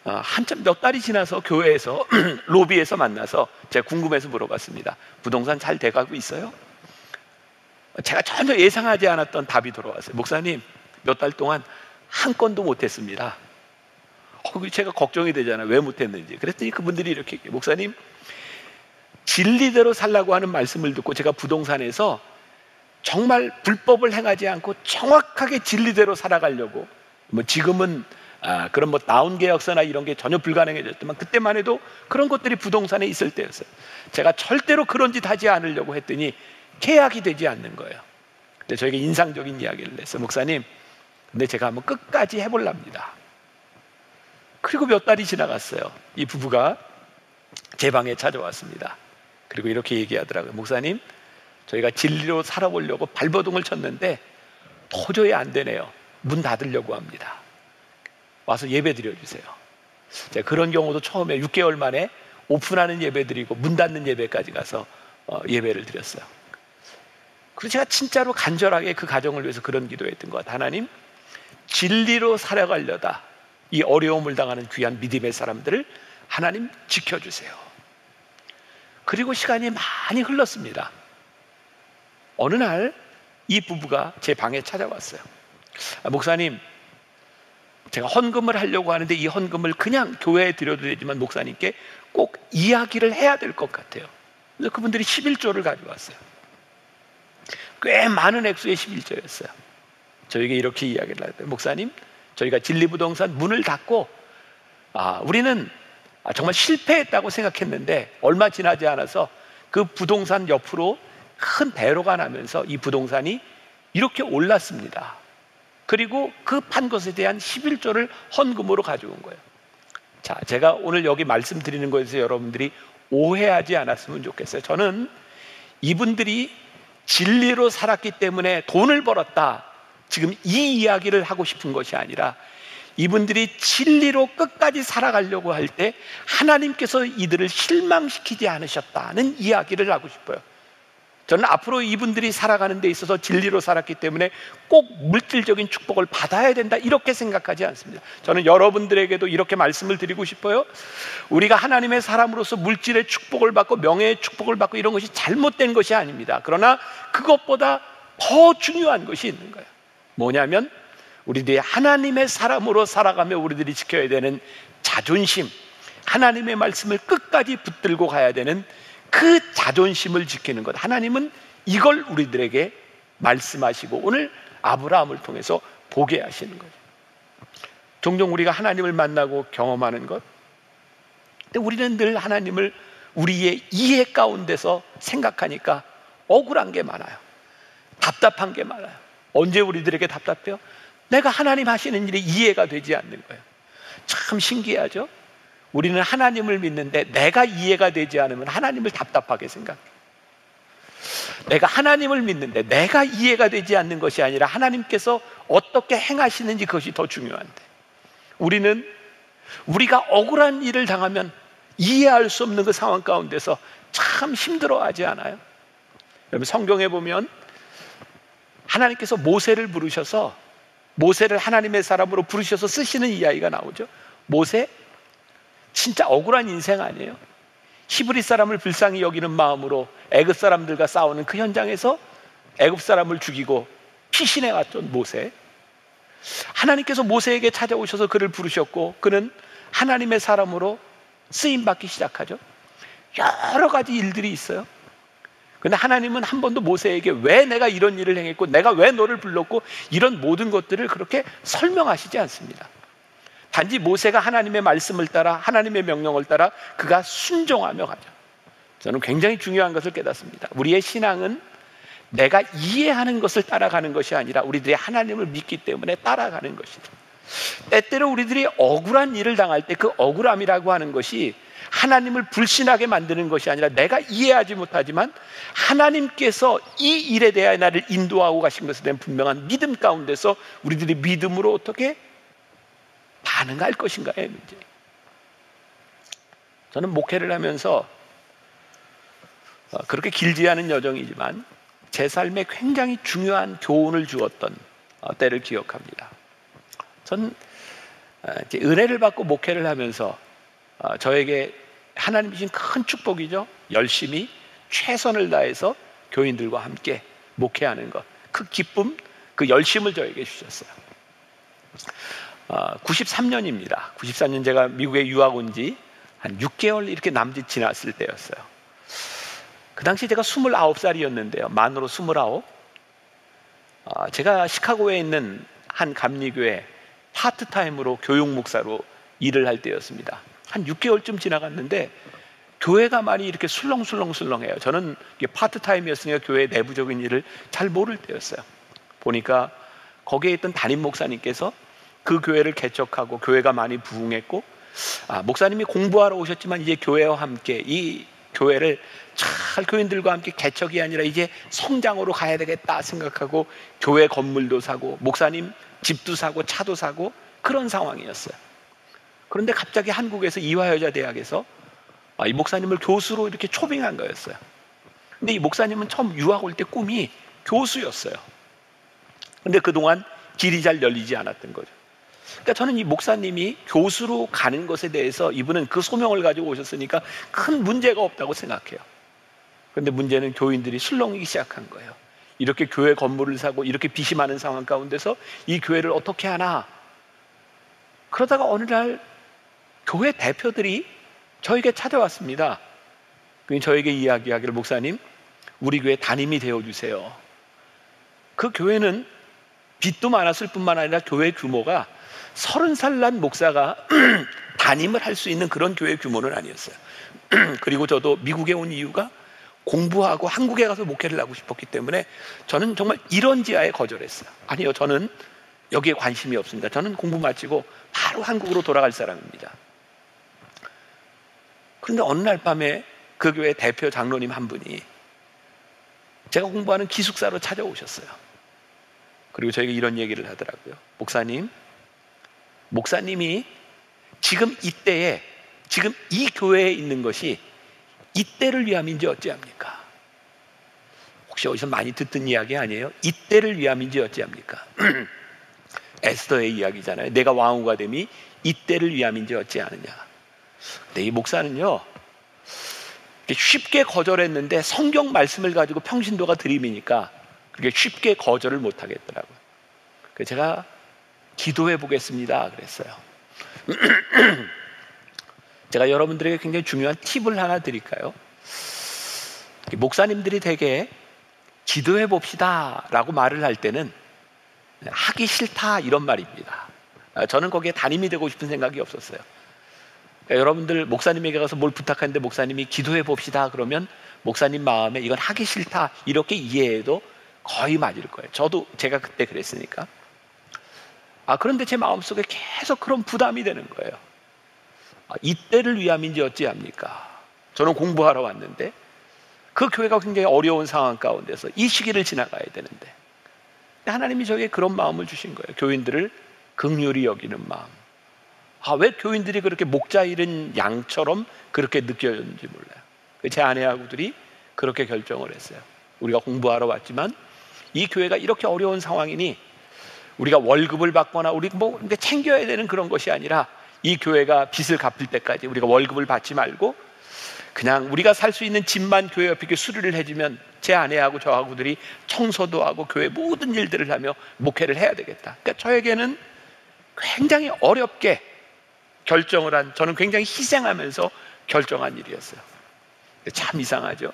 한참 몇 달이 지나서 교회에서 로비에서 만나서 제가 궁금해서 물어봤습니다. 부동산 잘 돼가고 있어요? 제가 전혀 예상하지 않았던 답이 돌아왔어요. 목사님, 몇 달 동안 한 건도 못했습니다. 제가 걱정이 되잖아요. 왜 못했는지. 그랬더니 그분들이 이렇게 얘기해요. 목사님, 진리대로 살라고 하는 말씀을 듣고 제가 부동산에서 정말 불법을 행하지 않고 정확하게 진리대로 살아가려고, 지금은 그런 다운 계약서나 이런 게 전혀 불가능해졌지만 그때만 해도 그런 것들이 부동산에 있을 때였어요. 제가 절대로 그런 짓 하지 않으려고 했더니 계약이 되지 않는 거예요. 근데 저에게 인상적인 이야기를 했어요. 목사님, 근데 제가 한번 끝까지 해볼랍니다. 그리고 몇 달이 지나갔어요. 이 부부가 제 방에 찾아왔습니다. 그리고 이렇게 얘기하더라고요. 목사님, 저희가 진리로 살아보려고 발버둥을 쳤는데 도저히 안 되네요. 문 닫으려고 합니다. 와서 예배 드려주세요. 제가 그런 경우도 처음에 6개월 만에 오픈하는 예배 드리고 문 닫는 예배까지 가서 예배를 드렸어요. 그리고 제가 진짜로 간절하게 그 가정을 위해서 그런 기도했던 것 같아요. 하나님, 진리로 살아가려다 이 어려움을 당하는 귀한 믿음의 사람들을 하나님 지켜주세요. 그리고 시간이 많이 흘렀습니다. 어느 날 이 부부가 제 방에 찾아왔어요. 목사님, 제가 헌금을 하려고 하는데 이 헌금을 그냥 교회에 드려도 되지만 목사님께 꼭 이야기를 해야 될 것 같아요. 그래서 그분들이 11조를 가져왔어요. 꽤 많은 액수의 11조였어요. 저에게 이렇게 이야기를 하더라고요. 목사님, 저희가 진리부동산 문을 닫고 우리는 정말 실패했다고 생각했는데 얼마 지나지 않아서 그 부동산 옆으로 큰 대로가 나면서 이 부동산이 이렇게 올랐습니다. 그리고 그 판 것에 대한 11조를 헌금으로 가져온 거예요. 자, 제가 오늘 여기 말씀드리는 것에서 여러분들이 오해하지 않았으면 좋겠어요. 저는 이분들이 진리로 살았기 때문에 돈을 벌었다, 지금 이 이야기를 하고 싶은 것이 아니라 이분들이 진리로 끝까지 살아가려고 할 때 하나님께서 이들을 실망시키지 않으셨다는 이야기를 하고 싶어요. 저는 앞으로 이분들이 살아가는 데 있어서 진리로 살았기 때문에 꼭 물질적인 축복을 받아야 된다, 이렇게 생각하지 않습니다. 저는 여러분들에게도 이렇게 말씀을 드리고 싶어요. 우리가 하나님의 사람으로서 물질의 축복을 받고 명예의 축복을 받고 이런 것이 잘못된 것이 아닙니다. 그러나 그것보다 더 중요한 것이 있는 거예요. 뭐냐면 우리들이 하나님의 사람으로 살아가며 우리들이 지켜야 되는 자존심, 하나님의 말씀을 끝까지 붙들고 가야 되는 그 자존심을 지키는 것, 하나님은 이걸 우리들에게 말씀하시고 오늘 아브라함을 통해서 보게 하시는 거죠. 종종 우리가 하나님을 만나고 경험하는 것, 근데 우리는 늘 하나님을 우리의 이해 가운데서 생각하니까 억울한 게 많아요. 답답한 게 많아요. 언제 우리들에게 답답해요? 내가 하나님 하시는 일이 이해가 되지 않는 거예요. 참 신기하죠? 우리는 하나님을 믿는데 내가 이해가 되지 않으면 하나님을 답답하게 생각해요. 내가 하나님을 믿는데 내가 이해가 되지 않는 것이 아니라 하나님께서 어떻게 행하시는지 그것이 더 중요한데, 우리는 우리가 억울한 일을 당하면 이해할 수 없는 그 상황 가운데서 참 힘들어하지 않아요? 여러분, 성경에 보면 하나님께서 모세를 부르셔서, 모세를 하나님의 사람으로 부르셔서 쓰시는 이야기가 나오죠. 모세 진짜 억울한 인생 아니에요? 히브리 사람을 불쌍히 여기는 마음으로 애굽 사람들과 싸우는 그 현장에서 애굽 사람을 죽이고 피신해 갔던 모세, 하나님께서 모세에게 찾아오셔서 그를 부르셨고 그는 하나님의 사람으로 쓰임받기 시작하죠. 여러 가지 일들이 있어요. 그런데 하나님은 한 번도 모세에게 왜 내가 이런 일을 행했고 내가 왜 너를 불렀고 이런 모든 것들을 그렇게 설명하시지 않습니다. 단지 모세가 하나님의 말씀을 따라, 하나님의 명령을 따라 그가 순종하며 가죠. 저는 굉장히 중요한 것을 깨닫습니다. 우리의 신앙은 내가 이해하는 것을 따라가는 것이 아니라 우리들이 하나님을 믿기 때문에 따라가는 것이다. 때때로 우리들이 억울한 일을 당할 때 그 억울함이라고 하는 것이 하나님을 불신하게 만드는 것이 아니라 내가 이해하지 못하지만 하나님께서 이 일에 대하여 나를 인도하고 가신 것에 대한 분명한 믿음 가운데서 우리들이 믿음으로 어떻게 반응할 것인가의 문제. 저는 목회를 하면서 그렇게 길지 않은 여정이지만 제 삶에 굉장히 중요한 교훈을 주었던 때를 기억합니다. 전 이제 은혜를 받고 목회를 하면서 저에게 하나님 주신 큰 축복이죠. 열심히 최선을 다해서 교인들과 함께 목회하는 것, 그 기쁨, 그 열심을 저에게 주셨어요. 93년입니다. 94년 제가 미국에 유학 온 지 한 6개월 이렇게 남짓 지났을 때였어요. 그 당시 제가 29살이었는데요. 만으로 29. 제가 시카고에 있는 한 감리교회 파트타임으로 교육 목사로 일을 할 때였습니다. 한 6개월쯤 지나갔는데 교회가 많이 이렇게 술렁술렁해요. 저는 파트타임이었으니까 교회 내부적인 일을 잘 모를 때였어요. 보니까 거기에 있던 담임 목사님께서 그 교회를 개척하고 교회가 많이 부흥했고, 목사님이 공부하러 오셨지만 이제 교회와 함께 이 교회를 잘 교인들과 함께 개척이 아니라 이제 성장으로 가야 되겠다 생각하고 교회 건물도 사고 목사님 집도 사고 차도 사고 그런 상황이었어요. 그런데 갑자기 한국에서 이화여자대학에서 이 목사님을 교수로 이렇게 초빙한 거였어요. 근데 이 목사님은 처음 유학 올 때 꿈이 교수였어요. 근데 그동안 길이 잘 열리지 않았던 거죠. 그러니까 저는 이 목사님이 교수로 가는 것에 대해서 이분은 그 소명을 가지고 오셨으니까 큰 문제가 없다고 생각해요. 그런데 문제는 교인들이 술렁이기 시작한 거예요. 이렇게 교회 건물을 사고 이렇게 빚이 많은 상황 가운데서 이 교회를 어떻게 하나. 그러다가 어느 날 교회 대표들이 저에게 찾아왔습니다. 저에게 이야기하기를, 목사님, 우리 교회 담임이 되어주세요. 그 교회는 빚도 많았을 뿐만 아니라 교회 규모가 30살 난 목사가 담임을 할 수 있는 그런 교회 규모는 아니었어요. 그리고 저도 미국에 온 이유가 공부하고 한국에 가서 목회를 하고 싶었기 때문에 저는 정말 이런 지하에 거절했어요. 아니요, 저는 여기에 관심이 없습니다. 저는 공부 마치고 바로 한국으로 돌아갈 사람입니다. 그런데 어느 날 밤에 그 교회 대표 장로님 한 분이 제가 공부하는 기숙사로 찾아오셨어요. 그리고 저에게 이런 얘기를 하더라고요. 목사님이 지금 이때에, 지금 이 교회에 있는 것이 이때를 위함인지 어찌합니까? 혹시 어디서 많이 듣던 이야기 아니에요? 이때를 위함인지 어찌합니까? 에스더의 이야기잖아요. 내가 왕후가 됨이 이때를 위함인지 어찌하느냐. 근데 이 목사는요, 쉽게 거절했는데 성경 말씀을 가지고 평신도가 들이미니까 그렇게 쉽게 거절을 못 하겠더라고요. 그래서 제가 기도해 보겠습니다 그랬어요. 제가 여러분들에게 굉장히 중요한 팁을 하나 드릴까요? 목사님들이 되게 기도해 봅시다 라고 말을 할 때는 하기 싫다 이런 말입니다. 저는 거기에 담임이 되고 싶은 생각이 없었어요. 그러니까 여러분들 목사님에게 가서 뭘 부탁하는데 목사님이 기도해 봅시다 그러면 목사님 마음에 이건 하기 싫다 이렇게 이해해도 거의 맞을 거예요. 제가 그때 그랬으니까. 그런데 제 마음속에 계속 그런 부담이 되는 거예요. 이때를 위함인지 어찌합니까? 저는 공부하러 왔는데 그 교회가 굉장히 어려운 상황 가운데서 이 시기를 지나가야 되는데 하나님이 저에게 그런 마음을 주신 거예요. 교인들을 긍휼히 여기는 마음. 왜 교인들이 그렇게 목자 잃은 양처럼 그렇게 느껴졌는지 몰라요. 제 아내하고들이 그렇게 결정을 했어요. 우리가 공부하러 왔지만 이 교회가 이렇게 어려운 상황이니 우리가 월급을 받거나 우리 챙겨야 되는 그런 것이 아니라 이 교회가 빚을 갚을 때까지 우리가 월급을 받지 말고 그냥 우리가 살 수 있는 집만 교회 옆에 수리를 해주면 제 아내하고 저하고들이 청소도 하고 교회 모든 일들을 하며 목회를 해야 되겠다. 그러니까 저에게는 굉장히 어렵게 결정을 한, 저는 굉장히 희생하면서 결정한 일이었어요. 참 이상하죠.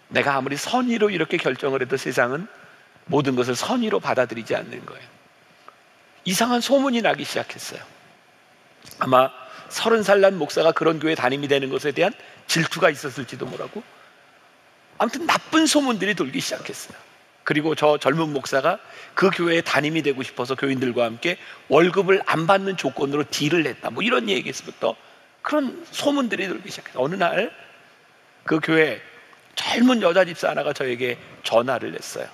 내가 아무리 선의로 이렇게 결정을 해도 세상은 모든 것을 선의로 받아들이지 않는 거예요. 이상한 소문이 나기 시작했어요. 아마 30살 난 목사가 그런 교회 담임이 되는 것에 대한 질투가 있었을지도 모르고 아무튼 나쁜 소문들이 돌기 시작했어요. 그리고 저 젊은 목사가 그 교회에 담임이 되고 싶어서 교인들과 함께 월급을 안 받는 조건으로 딜을 했다, 이런 얘기에서부터 그런 소문들이 돌기 시작했어요. 어느 날 그 교회 젊은 여자 집사 하나가 저에게 전화를 했어요.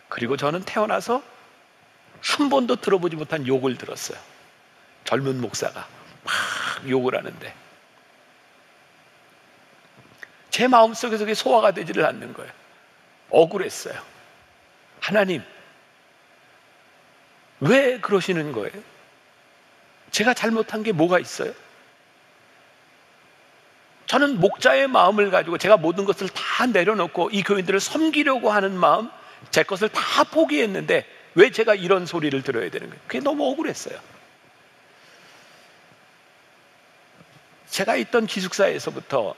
그리고 저는 태어나서 한 번도 들어보지 못한 욕을 들었어요. 젊은 목사가 막 욕을 하는데 제 마음속에서 그게 소화가 되지를 않는 거예요. 억울했어요. 하나님, 왜 그러시는 거예요? 제가 잘못한 게 뭐가 있어요? 저는 목자의 마음을 가지고 제가 모든 것을 다 내려놓고 이 교인들을 섬기려고 하는 마음, 제 것을 다 포기했는데 왜 제가 이런 소리를 들어야 되는 거예요? 그게 너무 억울했어요. 제가 있던 기숙사에서부터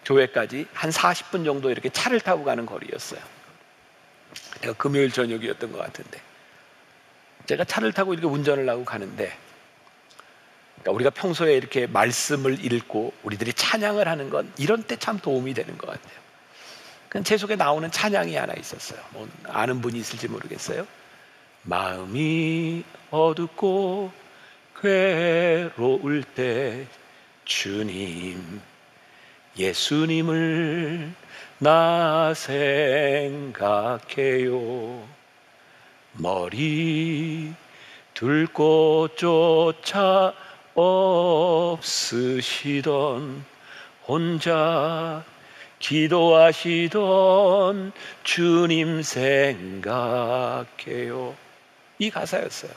교회까지 한 40분 정도 이렇게 차를 타고 가는 거리였어요. 금요일 저녁이었던 것 같은데 제가 차를 타고 이렇게 운전을 하고 가는데, 우리가 평소에 이렇게 말씀을 읽고 우리들이 찬양을 하는 건 이런 때 참 도움이 되는 것 같아요. 제 속에 나오는 찬양이 하나 있었어요. 아는 분이 있을지 모르겠어요. 마음이 어둡고 괴로울 때 주님, 예수님을 나 생각해요. 머리 둘 곳조차 없으시던 혼자 기도하시던 주님 생각해요. 이 가사였어요.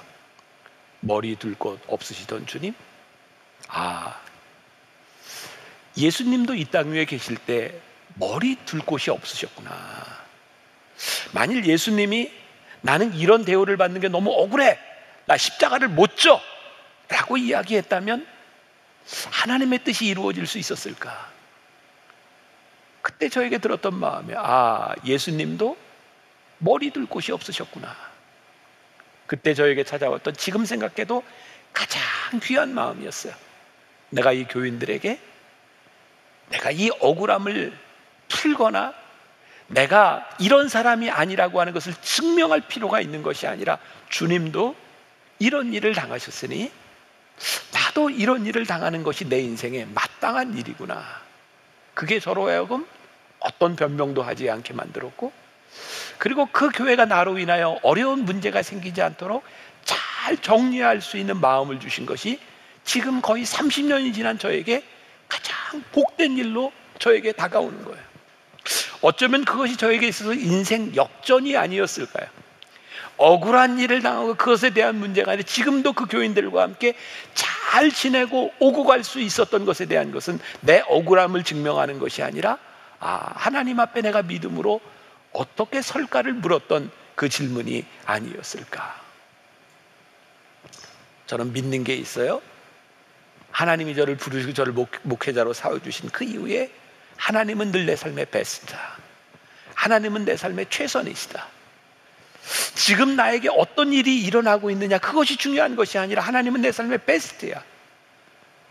머리 둘 곳 없으시던 주님. 예수님도 이 땅 위에 계실 때 머리 둘 곳이 없으셨구나. 만일 예수님이 나는 이런 대우를 받는 게 너무 억울해, 나 십자가를 못 져 라고 이야기했다면 하나님의 뜻이 이루어질 수 있었을까? 그때 저에게 들었던 마음이 예수님도 머리 둘 곳이 없으셨구나. 그때 저에게 찾아왔던, 지금 생각해도 가장 귀한 마음이었어요. 내가 이 교인들에게 내가 이 억울함을 풀거나 내가 이런 사람이 아니라고 하는 것을 증명할 필요가 있는 것이 아니라, 주님도 이런 일을 당하셨으니 나도 이런 일을 당하는 것이 내 인생에 마땅한 일이구나. 그게 저로 하여금 어떤 변명도 하지 않게 만들었고, 그리고 그 교회가 나로 인하여 어려운 문제가 생기지 않도록 잘 정리할 수 있는 마음을 주신 것이 지금 거의 30년이 지난 저에게 가장 복된 일로 저에게 다가오는 거예요. 어쩌면 그것이 저에게 있어서 인생 역전이 아니었을까요? 억울한 일을 당하고 그것에 대한 문제가 아니라 지금도 그 교인들과 함께 잘 지내고 오고 갈 수 있었던 것에 대한 것은 내 억울함을 증명하는 것이 아니라 하나님 앞에 내가 믿음으로 어떻게 설까를 물었던 그 질문이 아니었을까? 저는 믿는 게 있어요. 하나님이 저를 부르시고 저를 목회자로 세워주신 그 이후에 하나님은 늘 내 삶의 베스트다. 하나님은 내 삶의 최선이시다. 지금 나에게 어떤 일이 일어나고 있느냐, 그것이 중요한 것이 아니라 하나님은 내 삶의 베스트야.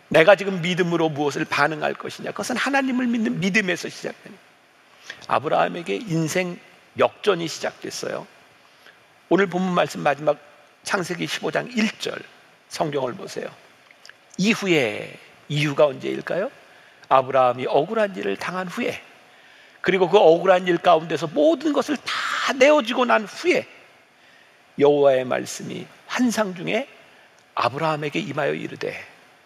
내가 지금 믿음으로 무엇을 반응할 것이냐, 그것은 하나님을 믿는 믿음에서 시작되는. 아브라함에게 인생 역전이 시작됐어요. 오늘 본문 말씀 마지막 창세기 15장 1절 성경을 보세요. 이유가 언제일까요? 아브라함이 억울한 일을 당한 후에, 그리고 그 억울한 일 가운데서 모든 것을 다 내어지고 난 후에 여호와의 말씀이 환상 중에 아브라함에게 임하여 이르되,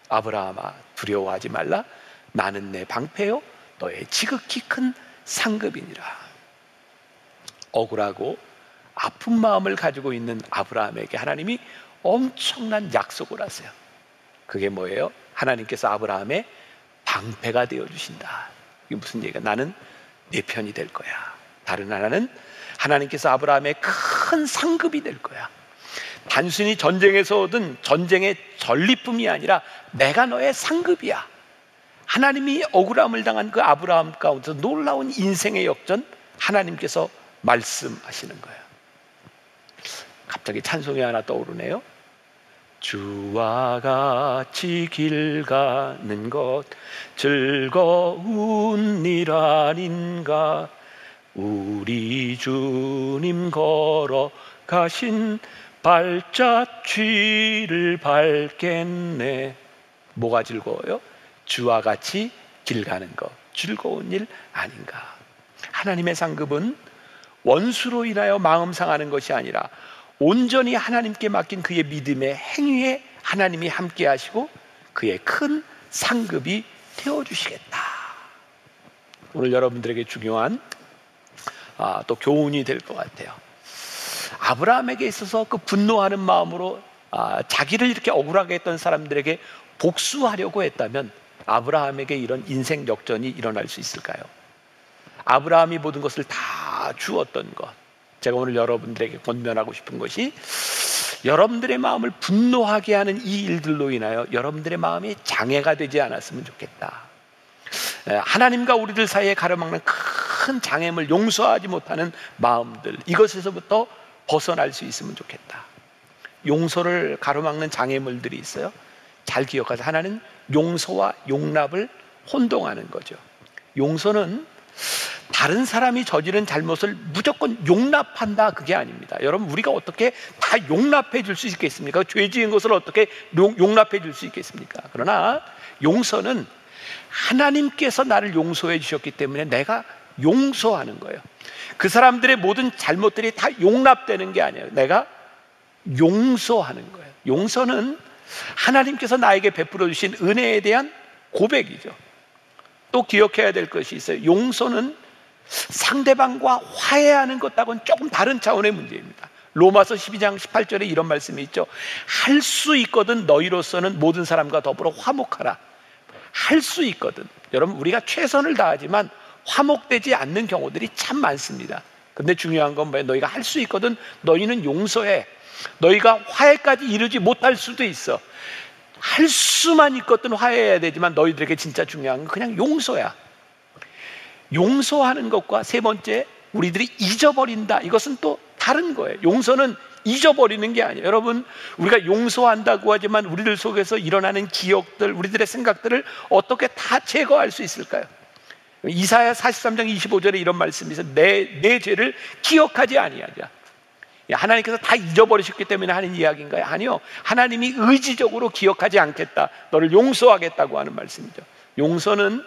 아브라함아 두려워하지 말라. 나는 내 방패요 너의 지극히 큰 상급이니라. 억울하고 아픈 마음을 가지고 있는 아브라함에게 하나님이 엄청난 약속을 하세요. 그게 뭐예요? 하나님께서 아브라함의 방패가 되어주신다. 이게 무슨 얘기가? 나는 내 편이 될 거야. 다른 하나는 하나님께서 아브라함의 큰 상급이 될 거야. 단순히 전쟁에서 얻은 전쟁의 전리품이 아니라 내가 너의 상급이야. 하나님이 억울함을 당한 그 아브라함 가운데서 놀라운 인생의 역전, 하나님께서 말씀하시는 거예요. 갑자기 찬송이 하나 떠오르네요. 주와 같이 길 가는 것 즐거운 일 아닌가. 우리 주님 걸어 가신 발자취를 밟겠네. 뭐가 즐거워요? 주와 같이 길 가는 것 즐거운 일 아닌가. 하나님의 상급은 원수로 인하여 마음 상하는 것이 아니라 온전히 하나님께 맡긴 그의 믿음의 행위에 하나님이 함께 하시고 그의 큰 상급이 되어주시겠다. 오늘 여러분들에게 중요한 또 교훈이 될 것 같아요. 아브라함에게 있어서 그 분노하는 마음으로 자기를 이렇게 억울하게 했던 사람들에게 복수하려고 했다면 아브라함에게 이런 인생 역전이 일어날 수 있을까요? 아브라함이 모든 것을 다 주었던 것, 제가 오늘 여러분들에게 권면하고 싶은 것이, 여러분들의 마음을 분노하게 하는 이 일들로 인하여 여러분들의 마음이 장애가 되지 않았으면 좋겠다. 하나님과 우리들 사이에 가로막는 큰 장애물, 용서하지 못하는 마음들, 이것에서부터 벗어날 수 있으면 좋겠다. 용서를 가로막는 장애물들이 있어요. 잘 기억하세요. 하나는 용서와 용납을 혼동하는 거죠. 용서는 다른 사람이 저지른 잘못을 무조건 용납한다, 그게 아닙니다. 여러분, 우리가 어떻게 다 용납해 줄 수 있겠습니까? 죄 지은 것을 어떻게 용납해 줄 수 있겠습니까? 그러나 용서는 하나님께서 나를 용서해 주셨기 때문에 내가 용서하는 거예요. 그 사람들의 모든 잘못들이 다 용납되는 게 아니에요. 내가 용서하는 거예요. 용서는 하나님께서 나에게 베풀어 주신 은혜에 대한 고백이죠. 또 기억해야 될 것이 있어요. 용서는 상대방과 화해하는 것하고는 조금 다른 차원의 문제입니다. 로마서 12장 18절에 이런 말씀이 있죠. 할 수 있거든 너희로서는 모든 사람과 더불어 화목하라. 할 수 있거든. 여러분, 우리가 최선을 다하지만 화목되지 않는 경우들이 참 많습니다. 근데 중요한 건 뭐예요? 너희가 할 수 있거든 너희는 용서해. 너희가 화해까지 이르지 못할 수도 있어. 할 수만 있거든 화해해야 되지만 너희들에게 진짜 중요한 건 그냥 용서야. 용서하는 것과 세 번째, 우리들이 잊어버린다. 이것은 또 다른 거예요. 용서는 잊어버리는 게 아니에요. 여러분, 우리가 용서한다고 하지만 우리들 속에서 일어나는 기억들, 우리들의 생각들을 어떻게 다 제거할 수 있을까요? 이사야 43장 25절에 이런 말씀이 있어요. 내 죄를 기억하지 아니하자. 하나님께서 다 잊어버리셨기 때문에 하는 이야기인가요? 아니요. 하나님이 의지적으로 기억하지 않겠다, 너를 용서하겠다고 하는 말씀이죠. 용서는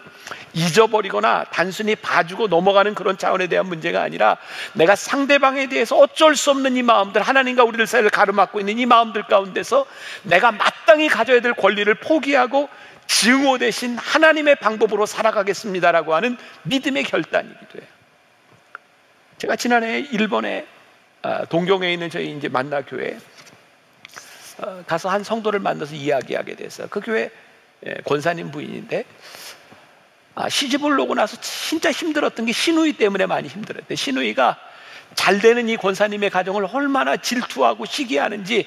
잊어버리거나 단순히 봐주고 넘어가는 그런 차원에 대한 문제가 아니라 내가 상대방에 대해서 어쩔 수 없는 이 마음들, 하나님과 우리들 사이를 가로막고 있는 이 마음들 가운데서 내가 마땅히 가져야 될 권리를 포기하고 증오 대신 하나님의 방법으로 살아가겠습니다라고 하는 믿음의 결단이기도 해요. 제가 지난해 일본에 동경에 있는 저희 이제 만나 교회 가서 한 성도를 만나서 이야기하게 됐어요. 그 교회 권사님 부인인데 시집을 오고 나서 진짜 힘들었던 게 시누이 때문에 많이 힘들었대. 시누이가 잘 되는 이 권사님의 가정을 얼마나 질투하고 시기하는지,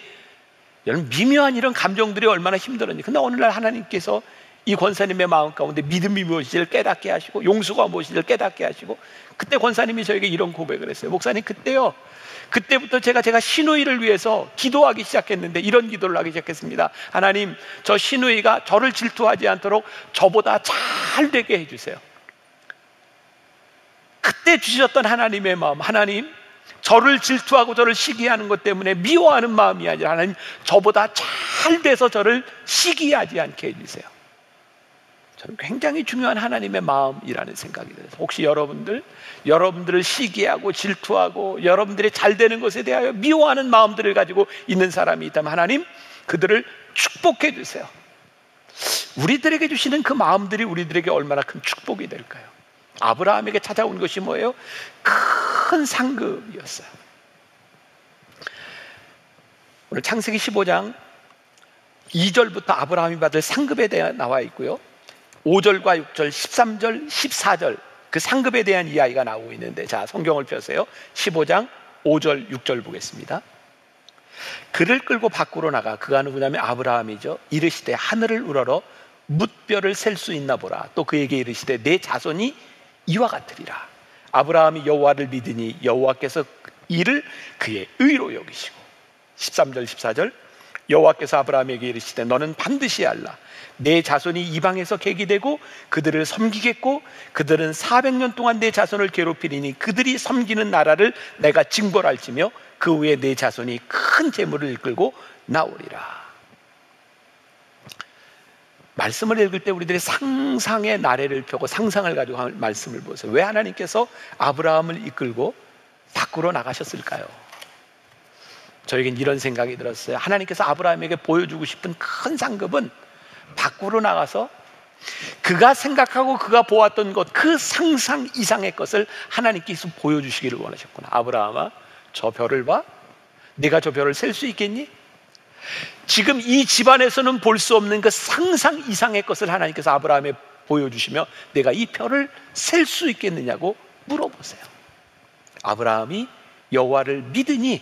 여러분 미묘한 이런 감정들이 얼마나 힘들었는지. 근데 어느 날 하나님께서 이 권사님의 마음 가운데 믿음이 무엇인지를 깨닫게 하시고 용서가 무엇인지를 깨닫게 하시고, 그때 권사님이 저에게 이런 고백을 했어요. 목사님, 그때부터 제가 시누이를 위해서 기도하기 시작했는데 이런 기도를 하기 시작했습니다. 하나님, 저 시누이가 저를 질투하지 않도록 저보다 잘 되게 해주세요. 그때 주셨던 하나님의 마음, 하나님, 저를 질투하고 저를 시기하는 것 때문에 미워하는 마음이 아니라 하나님, 저보다 잘 돼서 저를 시기하지 않게 해주세요. 저는 굉장히 중요한 하나님의 마음이라는 생각이 들어서, 혹시 여러분들을 시기하고 질투하고 여러분들이 잘 되는 것에 대하여 미워하는 마음들을 가지고 있는 사람이 있다면 하나님, 그들을 축복해 주세요. 우리들에게 주시는 그 마음들이 우리들에게 얼마나 큰 축복이 될까요? 아브라함에게 찾아온 것이 뭐예요? 큰 상급이었어요. 오늘 창세기 15장 2절부터 아브라함이 받을 상급에 대해 나와 있고요, 5절과 6절, 13절, 14절 그 상급에 대한 이야기가 나오고 있는데, 자, 성경을 펴세요. 15장 5절, 6절 보겠습니다. 그를 끌고 밖으로 나가, 그가 누구냐면 아브라함이죠. 이르시되 하늘을 우러러 뭇별을 셀 수 있나 보라. 또 그에게 이르시되 내 자손이 이와 같으리라. 아브라함이 여호와를 믿으니 여호와께서 이를 그의 의로 여기시고. 13절 14절, 여호와께서 아브라함에게 이르시되 너는 반드시 알라. 내 자손이 이방에서 객이되고 그들을 섬기겠고 그들은 400년 동안 내 자손을 괴롭히리니 그들이 섬기는 나라를 내가 징벌할지며 그 후에 내 자손이 큰 재물을 이끌고 나오리라. 말씀을 읽을 때 우리들이 상상의 나래를 펴고 상상을 가지고 말씀을 보세요. 왜 하나님께서 아브라함을 이끌고 밖으로 나가셨을까요? 저에겐 이런 생각이 들었어요. 하나님께서 아브라함에게 보여주고 싶은 큰 상급은 밖으로 나가서 그가 생각하고 그가 보았던 것, 그 상상 이상의 것을 하나님께서 보여주시기를 원하셨구나. 아브라함아, 저 별을 봐? 네가 저 별을 셀 수 있겠니? 지금 이 집안에서는 볼 수 없는 그 상상 이상의 것을 하나님께서 아브라함에 보여주시며 내가 이 별을 셀 수 있겠느냐고 물어보세요. 아브라함이 여호와를 믿으니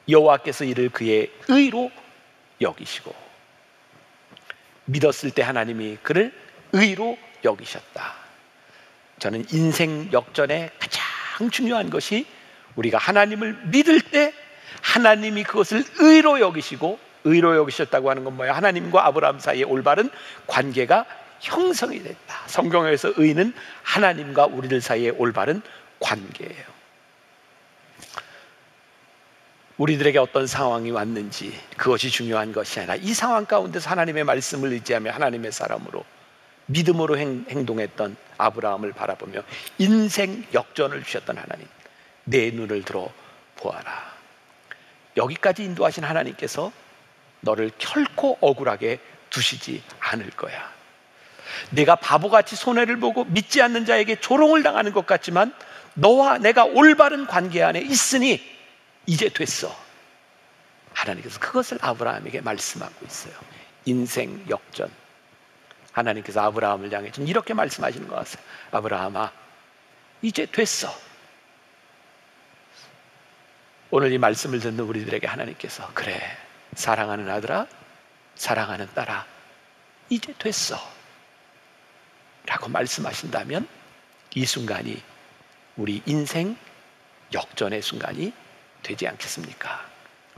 여호와께서 이를 그의 의로 여기시고, 믿었을 때 하나님이 그를 의로 여기셨다. 저는 인생 역전에 가장 중요한 것이 우리가 하나님을 믿을 때 하나님이 그것을 의로 여기시고, 의로 여기셨다고 하는 건 뭐예요? 하나님과 아브라함 사이의 올바른 관계가 형성이 됐다. 성경에서 의는 하나님과 우리들 사이의 올바른 관계예요. 우리들에게 어떤 상황이 왔는지 그것이 중요한 것이 아니라 이 상황 가운데서 하나님의 말씀을 의지하며 하나님의 사람으로 믿음으로 행동했던 아브라함을 바라보며 인생 역전을 주셨던 하나님, 내 눈을 들어 보아라. 여기까지 인도하신 하나님께서 너를 결코 억울하게 두시지 않을 거야. 내가 바보같이 손해를 보고 믿지 않는 자에게 조롱을 당하는 것 같지만 너와 내가 올바른 관계 안에 있으니 이제 됐어. 하나님께서 그것을 아브라함에게 말씀하고 있어요. 인생 역전. 하나님께서 아브라함을 향해 좀 이렇게 말씀하시는 것 같아요. 아브라함아, 이제 됐어. 오늘 이 말씀을 듣는 우리들에게 하나님께서 그래, 사랑하는 아들아, 사랑하는 딸아, 이제 됐어 라고 말씀하신다면 이 순간이 우리 인생 역전의 순간이 되지 않겠습니까?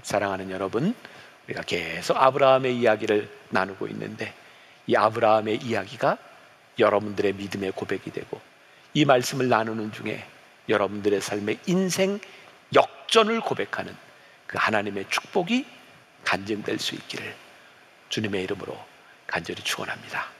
사랑하는 여러분, 우리가 계속 아브라함의 이야기를 나누고 있는데 이 아브라함의 이야기가 여러분들의 믿음의 고백이 되고 이 말씀을 나누는 중에 여러분들의 삶의 인생 역전을 고백하는 그 하나님의 축복이 간증될 수 있기를 주님의 이름으로 간절히 축원합니다.